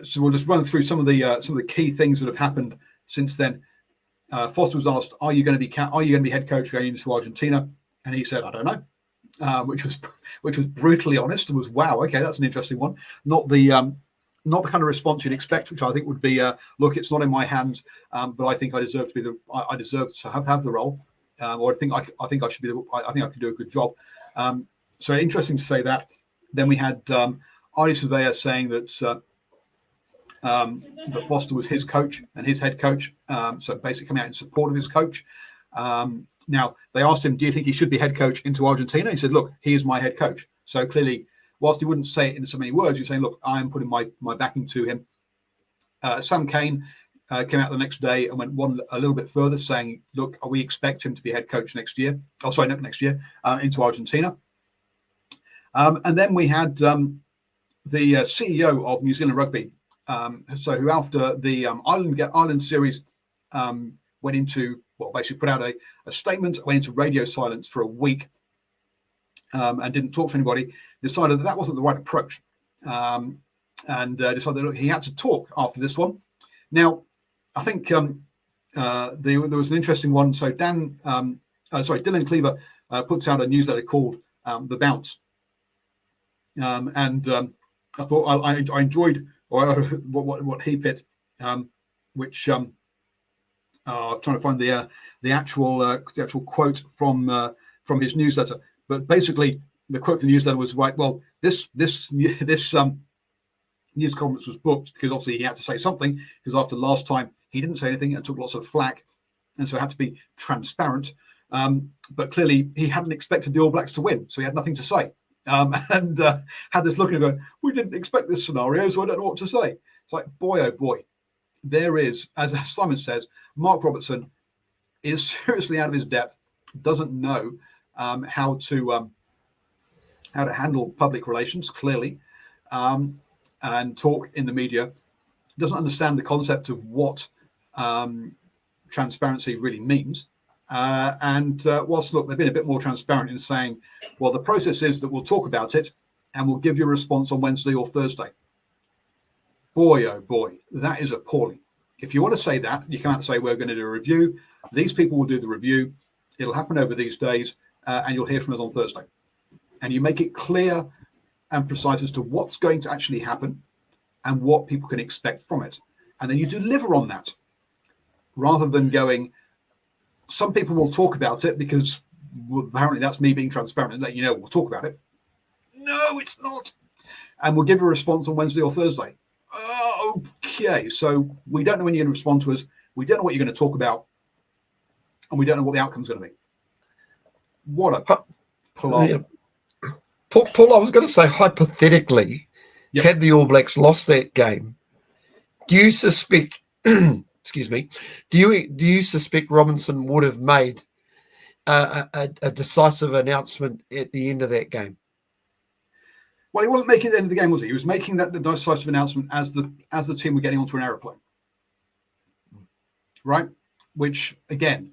so we'll just run through some of the key things that have happened since then. Foster was asked, "Are you going to be head coach going into Argentina?" And he said, "I don't know," which was brutally honest. It was, wow, okay, that's an interesting one. Not the kind of response you'd expect, which I think would be, "Look, it's not in my hands, but I think I deserve to have the role, or I think I should be. I think I can do a good job." So interesting to say that. Then we had Artie Surveyor saying that Foster was his coach and his head coach. So basically coming out in support of his coach. Now, they asked him, do you think he should be head coach into Argentina? He said, look, he is my head coach. So clearly, whilst he wouldn't say it in so many words, he's saying, look, I am putting my backing to him. Sam Cane came out the next day and went a little bit further, saying, look, we expect him to be head coach next year. Oh, sorry, not next year, into Argentina. And then we had the CEO of New Zealand Rugby, so who after the Ireland series went into, basically put out a statement, went into radio silence for a week and didn't talk to anybody, decided that wasn't the right approach, and decided that he had to talk after this one. Now, I think there was an interesting one. So Dylan Cleaver puts out a newsletter called The Bounce. And I thought I enjoyed what he put, which I'm trying to find the actual quote from his newsletter. But basically, the quote from the newsletter was, right, well, this news conference was booked because obviously he had to say something, because after last time he didn't say anything and took lots of flack, and so it had to be transparent. But clearly he hadn't expected the All Blacks to win, so he had nothing to say. And had this look at him going, we didn't expect this scenario, so I don't know what to say. It's like, boy, oh boy, there is, as Simon says, Mark Robertson is seriously out of his depth, doesn't know how to handle public relations, clearly, and talk in the media, doesn't understand the concept of what transparency really means. Whilst, look, they've been a bit more transparent in saying, well, the process is that we'll talk about it and we'll give you a response on Wednesday or Thursday. boy, oh boy, that is appalling. If you want to say that, you can't say we're going to do a review. These people will do the review. It'll happen over these days, and you'll hear from us on Thursday. And you make it clear and precise as to what's going to actually happen and what people can expect from it. And then you deliver on that, rather than going, some people will talk about it because, well, apparently that's me being transparent and letting you know we'll talk about it. No, it's not. And we'll give a response on Wednesday or Thursday. Okay, so we don't know when you're going to respond to us. We don't know what you're going to talk about. And we don't know what the outcome's going to be. What a plot. Paul, I was going to say, hypothetically, had the All Blacks lost that game, do you suspect, excuse me, do you suspect Robinson would have made a decisive announcement at the end of that game? Well, he wasn't making it at the end of the game, was he? He was making that decisive announcement as the team were getting onto an aeroplane, right? Which, again,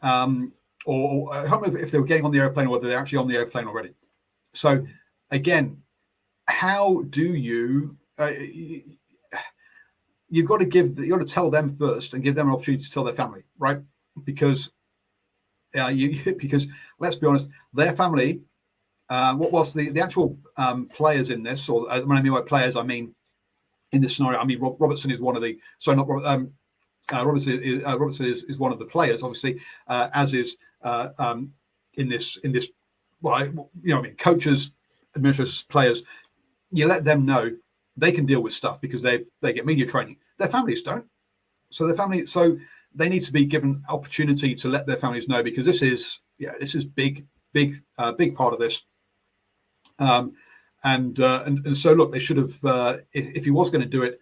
or I don't know if they were getting on the airplane or whether they're actually on the airplane already. So, again, how do you? You've got to tell them first and give them an opportunity to tell their family, right? Because because let's be honest, their family. What was the actual players in this? Or when I mean by players, I mean in this scenario. I mean Robertson is one of the. Sorry, not Robert. Robertson is one of the players, obviously, as is in this. Well, you know, I mean, coaches, administrators, players. You let them know they can deal with stuff because they get media training. Their families don't. So they need to be given opportunity to let their families know, because this is big part of this. And so look, they should have if he was going to do it,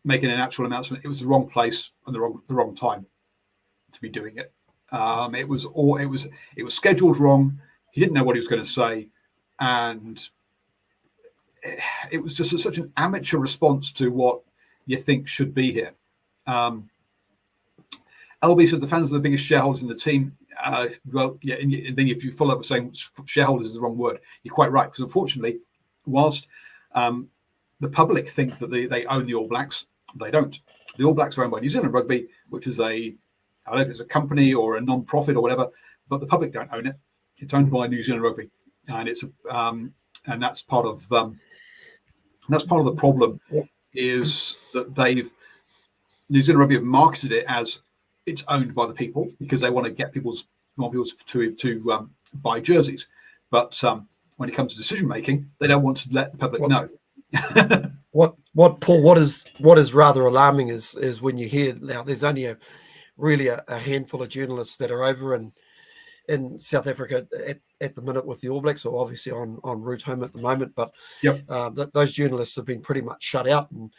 making an actual announcement, it was the wrong place and the wrong time to be doing it. It was scheduled wrong. He didn't know what he was going to say, and it was just such an amateur response to what you think should be here. LB says the fans are the biggest shareholders in the team. Well, yeah, and then if you follow up with saying shareholders is the wrong word, you're quite right. Because unfortunately, whilst the public think that they own the All Blacks, they don't. The All Blacks are owned by New Zealand Rugby, which is I don't know if it's a company or a non-profit or whatever, but the public don't own it. It's owned by New Zealand Rugby, and it's and that's part of the problem, is that New Zealand Rugby have marketed it as it's owned by the people because they want to get people to buy jerseys, but when it comes to decision making, they don't want to let the public know. What Paul? What is rather alarming is when you hear now there's only a handful of journalists that are over in South Africa at the minute with the All Blacks, or obviously en route home at the moment. But those journalists have been pretty much shut out. And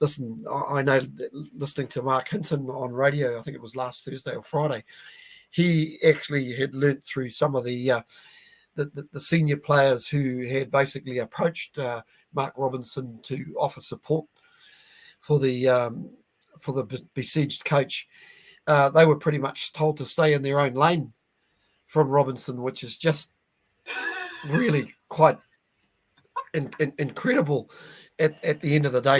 listen, I know listening to Mark Hinton on radio, I think it was last Thursday or Friday, he actually had learnt through some of the senior players who had basically approached Mark Robinson to offer support for the besieged coach. They were pretty much told to stay in their own lane from Robinson, which is just really quite incredible at the end of the day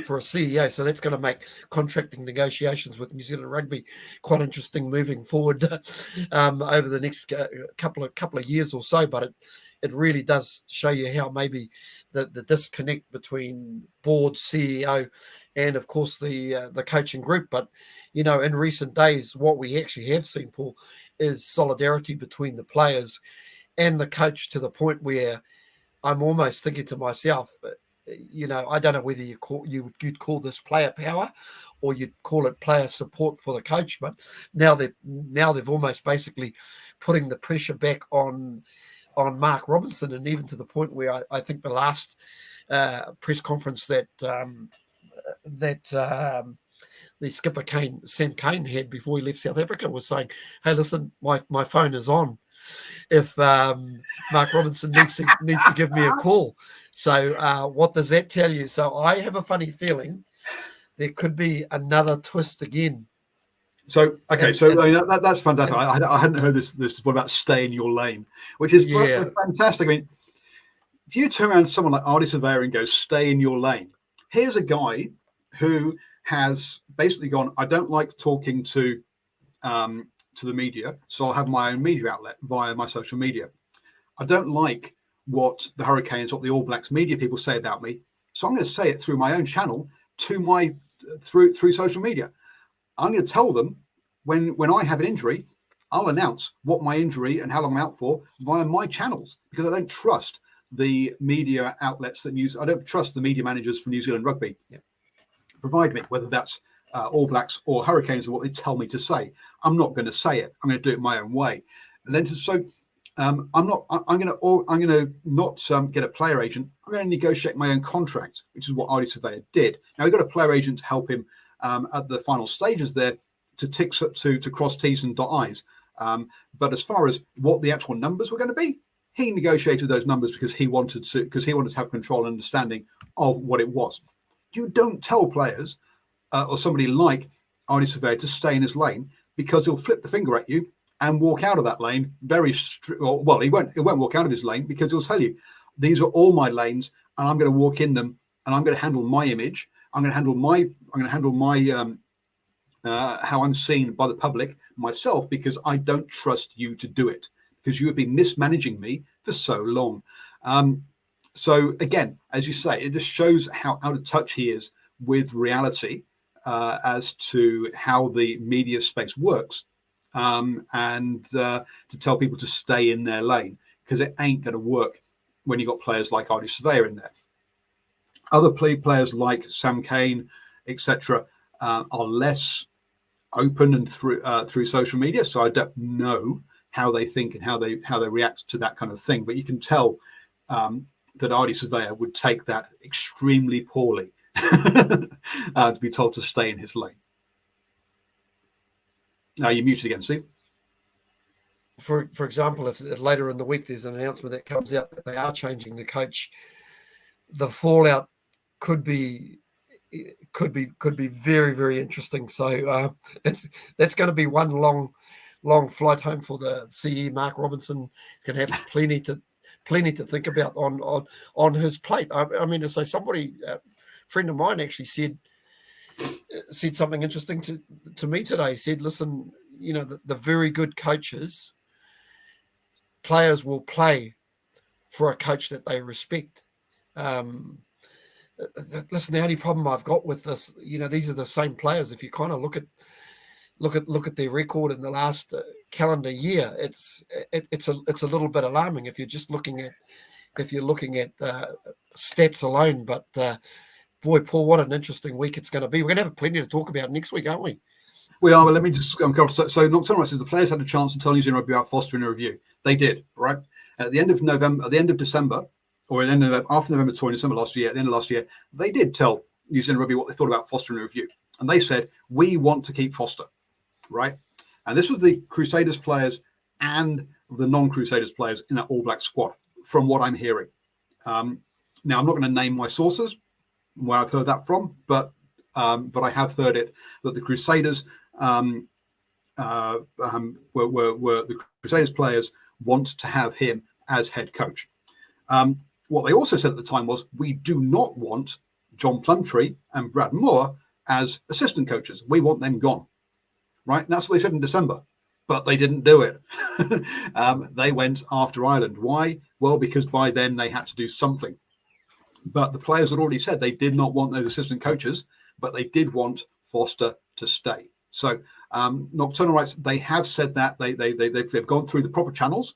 for a CEO. So that's going to make contracting negotiations with New Zealand Rugby quite interesting moving forward over the next couple of years or so. But it really does show you how maybe the disconnect between board, CEO, and of course the coaching group. But you know, in recent days, what we actually have seen, Paul, is solidarity between the players and the coach, to the point where I'm almost thinking to myself, you know, I don't know whether you'd call this player power or you'd call it player support for the coach, but now they've almost basically putting the pressure back on Mark Robinson, and even to the point where I think the last press conference that the skipper Sam Cane had before he left South Africa was saying, "Hey, listen, my phone is on. If Mark Robinson needs to give me a call." So what does that tell you? So I have a funny feeling there could be another twist again. So okay, that's fantastic. I hadn't heard this one about stay in your lane, which is fantastic. I mean, if you turn around to someone like Artie Surveyor and go, "Stay in your lane," here's a guy who has basically gone, I don't like talking to the media, so I'll have my own media outlet via my social media. I don't like what the Hurricanes, what the All Blacks media people say about me, so I'm going to say it through my own channel to through social media. I'm going to tell them when I have an injury, I'll announce what my injury and how long I'm out for via my channels, because I don't trust the media outlets I don't trust the media managers from New Zealand Rugby. Yeah. Provide me, whether that's All Blacks or Hurricanes, and what they tell me to say. I'm not going to say it. I'm going to do it my own way. And then I'm going to not get a player agent. I'm going to negotiate my own contract, which is what Ardie Surveyor did. Now he got a player agent to help him at the final stages there to cross T's and dot I's. But as far as what the actual numbers were going to be, he negotiated those numbers because he wanted to have control and understanding of what it was. You don't tell players or somebody like Ardie Surveyor to stay in his lane, because he'll flip the finger at you and walk out of that lane well, he won't walk out of his lane, because he'll tell you, these are all my lanes and I'm going to walk in them, and I'm going to handle my image. I'm going to handle my how I'm seen by the public myself, because I don't trust you to do it, because you have been mismanaging me for so long. So again, as you say, it just shows how out of touch he is with reality as to how the media space works, and to tell people to stay in their lane, because it ain't going to work when you've got players like Ardie Surveyor in there. Other players like Sam Cane, etc., are less open and through social media, so I don't know how they think and how they react to that kind of thing. But you can tell that Ardie Surveyor would take that extremely poorly to be told to stay in his lane. Now you're muted again, Steve. For example, if later in the week there's an announcement that comes out that they are changing the coach, the fallout could be very, very interesting. So that's going to be one long flight home for the CE. Mark Robinson is going to have plenty to think about on his plate. I mean, to say, somebody, a friend of mine actually said something interesting to me today. He said, listen, the very good coaches, players will play for a coach that they respect. Listen, the only problem I've got with this, these are the same players. If you kind of look at their record in the last calendar year, it's a little bit alarming if you're just looking at stats alone. But boy, Paul, what an interesting week it's going to be. We're going to have plenty to talk about next week, aren't we? We are. Well, let me just cover. So Nocturnal says the players had a chance to tell New Zealand Rugby about fostering a review. They did, right? And at the end of November, at the end of December, or after November tour in December last year, at the end of last year, they did tell New Zealand Rugby what they thought about fostering a review. And they said, we want to keep Foster, right? And this was the Crusaders players and the non-Crusaders players in that All Black squad, from what I'm hearing. Now, I'm not going to name my sources where I've heard that from, but I have heard it that the Crusaders were the Crusaders players want to have him as head coach. What they also said at the time was, we do not want John Plumtree and Brad Moore as assistant coaches. We want them gone, right? And that's what they said in December, but they didn't do it. They went after Ireland. Why? Well, because by then they had to do something. But the players had already said they did not want those assistant coaches, but they did want Foster to stay. So Nocturnal writes, they have said that they've gone through the proper channels.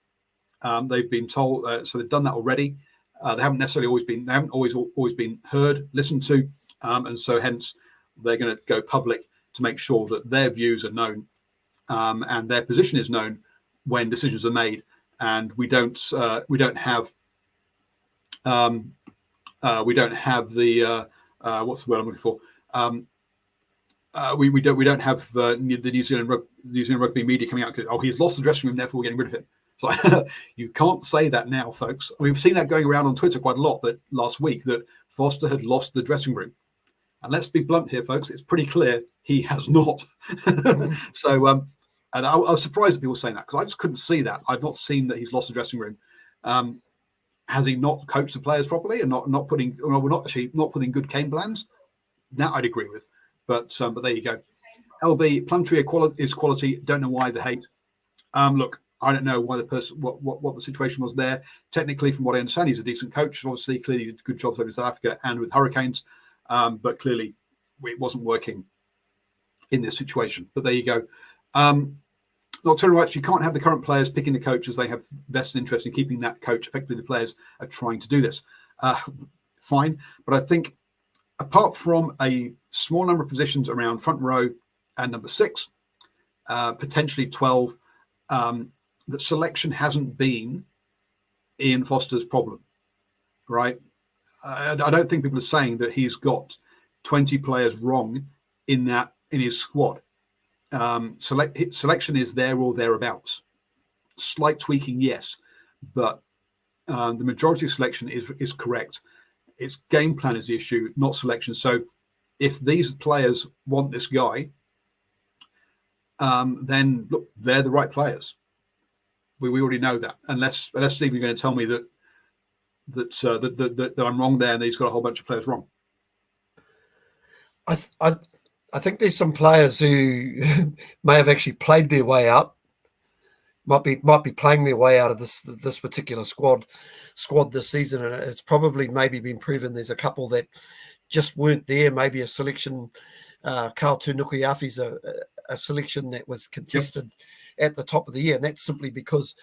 They've been told, so they've done that already. They haven't necessarily always been heard, listened to, and so hence they're going to go public to make sure that their views are known and their position is known when decisions are made. And we don't have the what's the word I'm looking for? We don't have the New Zealand Rugby media coming out. Oh, he's lost the dressing room, therefore we're getting rid of him. So you can't say that now, folks. We've seen that going around on Twitter quite a lot. That last week that Foster had lost the dressing room, and let's be blunt here, folks. It's pretty clear he has not. So, and I was surprised at people saying that, because I just couldn't see that. I've not seen that he's lost the dressing room. Has he not coached the players properly and not putting good game plans? That I'd agree with. But there you go. LB Plumtree is quality. Don't know why the hate. Look, I don't know why the person what the situation was there. Technically, from what I understand, he's a decent coach. Obviously, clearly did good jobs over in South Africa and with Hurricanes, but clearly it wasn't working in this situation. But there you go. Nocturnal Rights, you can't have the current players picking the coaches. They have vested interest in keeping that coach. Effectively, the players are trying to do this. Fine, but I think apart from a small number of positions around front row and number 6, potentially 12, the selection hasn't been Ian Foster's problem, right? I don't think people are saying that he's got 20 players wrong in his squad. Selection is there or thereabouts. Slight tweaking, yes, but the majority of selection is correct. It's game plan is the issue, not selection. So if these players want this guy, then look, they're the right players. We already know that. Unless Steve, you're going to tell me that I'm wrong there, and he's got a whole bunch of players wrong. I think there's some players who may have actually played their way out, might be playing their way out of this particular squad this season, and it's probably maybe been proven there's a couple that just weren't there. Maybe a selection, Carl Tunukuyafi's a selection that was contested at the top of the year, and that's simply because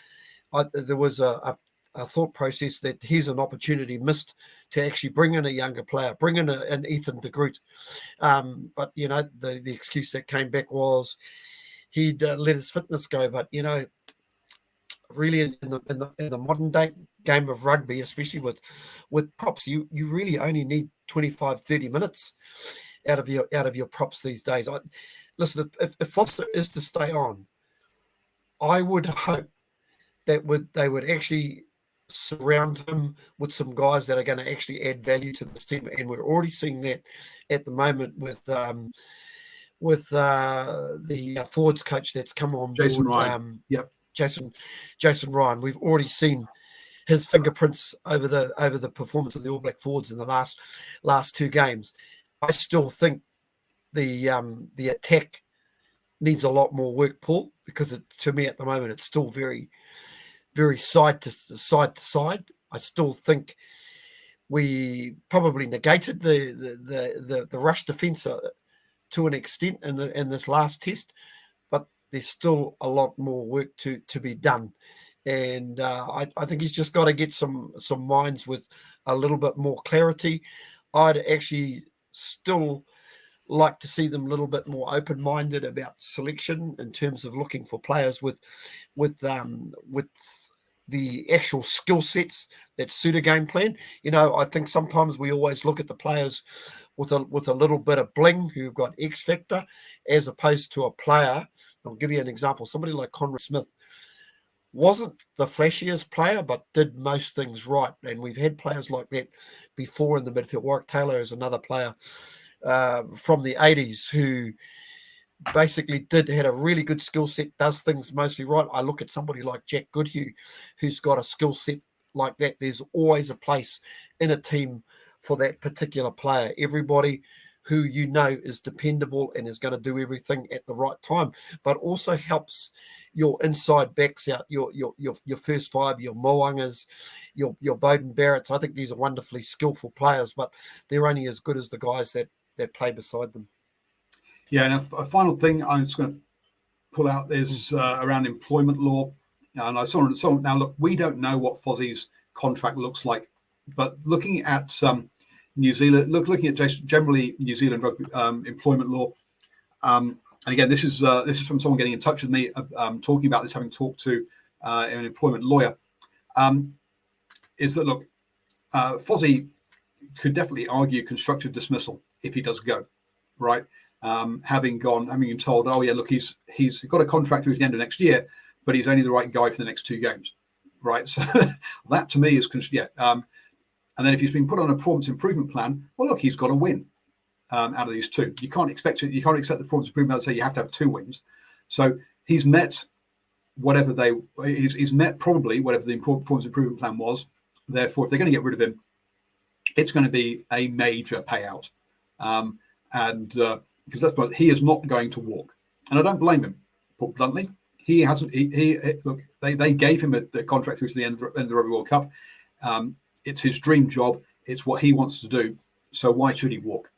there was a thought process that here's an opportunity missed to actually bring in a younger player, bring in an Ethan de Groot. But, the excuse that came back was he'd let his fitness go. But, really in the modern day game of rugby, especially with props, you really only need 25, 30 minutes out of your props these days. Listen, if Foster is to stay on, I would hope that they would actually surround him with some guys that are going to actually add value to this team, and we're already seeing that at the moment with the forwards coach that's come on Jason board. Ryan. Jason Ryan. We've already seen his fingerprints over the performance of the All Black forwards in the last 2 games. I still think the attack needs a lot more work, Paul, because to me at the moment it's still very, very side to side. I still think we probably negated the rush defence to an extent in this last test, but there's still a lot more work to be done. And I think he's just got to get some minds with a little bit more clarity. I'd actually still like to see them a little bit more open-minded about selection in terms of looking for players with the actual skill sets that suit a game plan. I think sometimes we always look at the players with a little bit of bling who've got X factor, as opposed to a player. I'll give you an example. Somebody like Conrad Smith wasn't the flashiest player, but did most things right. And we've had players like that before in the midfield. Warwick Taylor is another player from the 80s who basically had a really good skill set, does things mostly right. I look at somebody like Jack Goodhue, who's got a skill set like that. There's always a place in a team for that particular player. Everybody who is dependable and is going to do everything at the right time, but also helps your inside backs out, your first 5, your Moangas, your Bowden Barretts. I think these are wonderfully skillful players, but they're only as good as the guys that play beside them. Yeah, and a final thing I'm just going to pull out is around employment law. And I saw now, look, we don't know what Fozzie's contract looks like, but looking at New Zealand, looking at generally New Zealand employment law, and again, this is from someone getting in touch with me, talking about this, having talked to an employment lawyer, is that, look, Fozzie could definitely argue constructive dismissal if he does go, right? Having been told, oh yeah, look, he's got a contract through the end of next year, but he's only the right guy for the next 2 games, right? So that to me is and then if he's been put on a performance improvement plan, well, look, he's got to win out of these 2. You can't expect the performance improvement plan to say you have to have 2 wins. So he's met he's met probably whatever the performance improvement plan was, Therefore, if they're going to get rid of him, it's going to be a major payout. And because that's what he is not going to walk. And I don't blame him, put bluntly. He hasn't. Look, they gave him the contract through to the end of the Rugby World Cup. It's his dream job. It's what he wants to do. So why should he walk?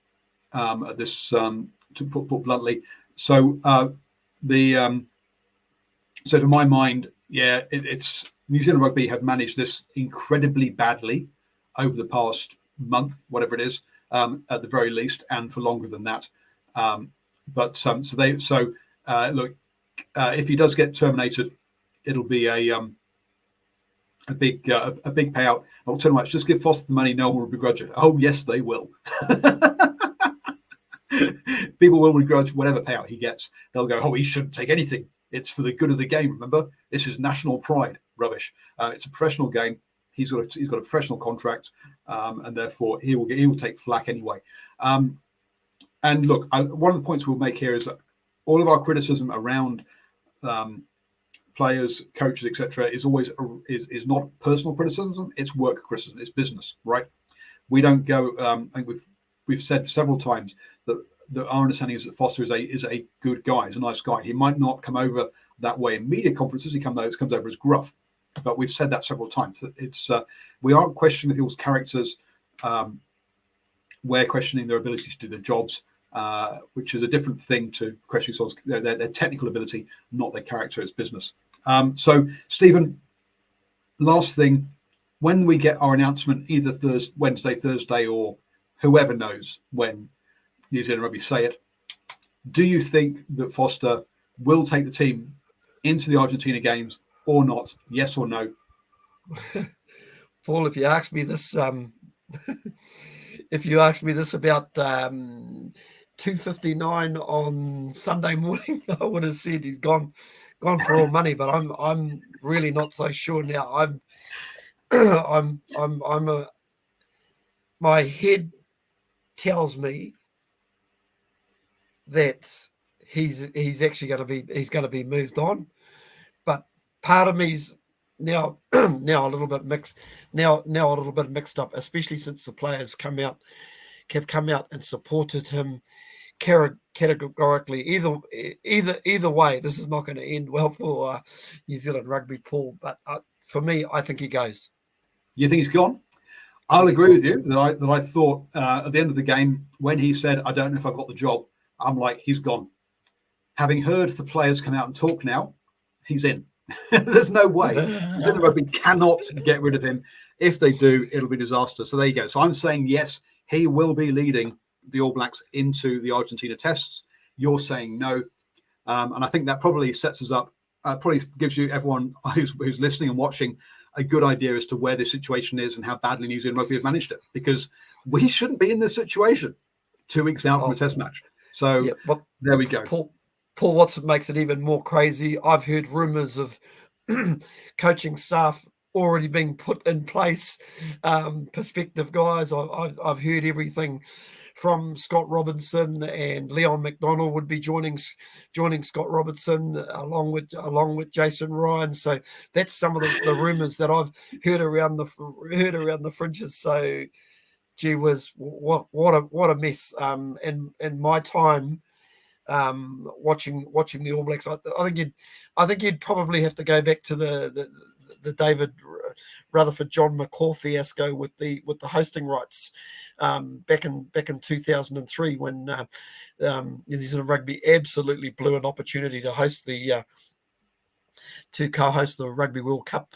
At this, to put bluntly. So so to my mind, yeah, it's New Zealand Rugby have managed this incredibly badly over the past month, whatever it is, at the very least, and for longer than that. Look, if he does get terminated, it'll be a big payout. I'll tell you what, just give Foster the money, no one will begrudge it. Oh yes, they will. People will begrudge whatever payout he gets. They'll go, oh, he shouldn't take anything. It's for the good of the game. Remember, this is national pride. Rubbish. It's a professional game. He's got a professional contract, and therefore he will take flack anyway. And look, one of the points we'll make here is that all of our criticism around players, coaches, etc., is always is not personal criticism. It's work criticism. It's business, right? We don't go. I think we've said several times that our understanding is that Foster is a good guy. He's a nice guy. He might not come over that way in media conferences. He comes over as gruff, but we've said that several times. It's we aren't questioning people's characters. We're questioning their ability to do their jobs, which is a different thing to questioning someone's their technical ability, not their character. It's business. So, Stephen, last thing, when we get our announcement, either Wednesday, Thursday, or whoever knows when New Zealand Rugby say it, do you think that Foster will take the team into the Argentina games or not? Yes or no? Paul, if you asked me this, about 2:59 on Sunday morning, I would have said he's gone for all money. But I'm really not so sure now. My head tells me that he's actually going to be moved on, but part of me's now a little bit mixed up, especially since the players have come out and supported him categorically. Either way, this is not going to end well for New Zealand Rugby, Paul. But for me, I think he goes. You think he's gone? I'll agree with you that I thought at the end of the game when he said, "I don't know if I've got the job," I'm like, he's gone. Having heard the players come out and talk now, he's in. There's no way. New Zealand Rugby cannot get rid of him. If they do, it'll be disaster. So there you go. So I'm saying yes, he will be leading the All Blacks into the Argentina tests. You're saying no. And I think that probably sets us up, probably gives you everyone who's listening and watching a good idea as to where this situation is and how badly New Zealand Rugby have managed it, because we shouldn't be in this situation 2 weeks out from a test match. So yeah, there we go. Paul, what makes it even more crazy, I've heard rumours of coaching staff already being put in place, prospective guys. I've heard everything from Scott Robinson, and Leon McDonald would be joining Scott Robinson along with Jason Ryan. So that's some of the rumours that I've heard around the fringes. So, gee whiz, what a mess. In my time watching the All Blacks, I think you'd probably have to go back to the David Rutherford John McCaw fiasco with the hosting rights back in 2003 when New Zealand Rugby absolutely blew an opportunity to host to co-host the Rugby World Cup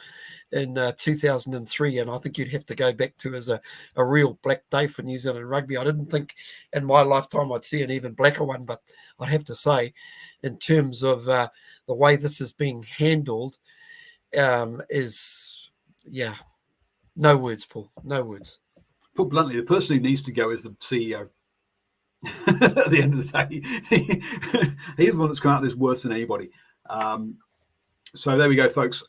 in 2003, and I think you'd have to go back to as a real black day for New Zealand Rugby. I didn't think in my lifetime I'd see an even blacker one, but I'd have to say, in terms of the way this is being handled, no words, Paul, no words. Put bluntly, the person who needs to go is the CEO. At the end of the day, he's the one that's come out of this worse than anybody. So there we go, folks.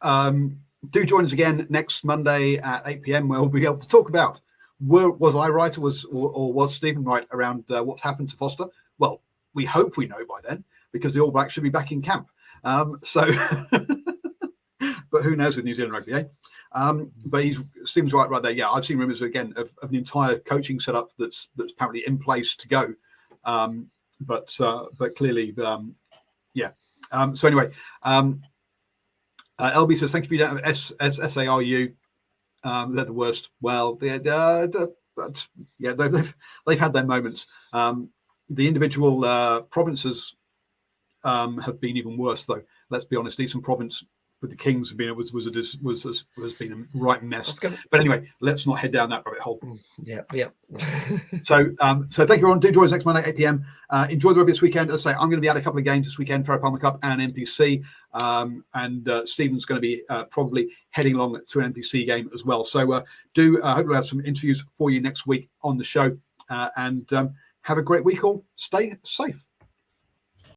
Do join us again next Monday at 8 p.m. where we'll be able to talk about was I right or was Stephen right around what's happened to Foster? Well, we hope we know by then, because the All Blacks should be back in camp. But but who knows with New Zealand rugby, eh? But he seems right there. Yeah, I've seen rumours again of an entire coaching setup that's apparently in place to go. But clearly, yeah. So anyway, LB says, thank you for your SARU. They're the worst. Well, they've had their moments. The individual provinces have been even worse, though. Let's be honest. Eastern Province with the Kings has been has been a right mess. But anyway, let's not head down that rabbit hole. Yeah. So thank you, everyone. Do join us next Monday, 8 p.m. Enjoy the rugby this weekend. As I say, I'm going to be at a couple of games this weekend, Farah Palmer Cup and NPC. And Stephen's going to be probably heading along to an NPC game as well. So hopefully we'll have some interviews for you next week on the show. And have a great week all. Stay safe.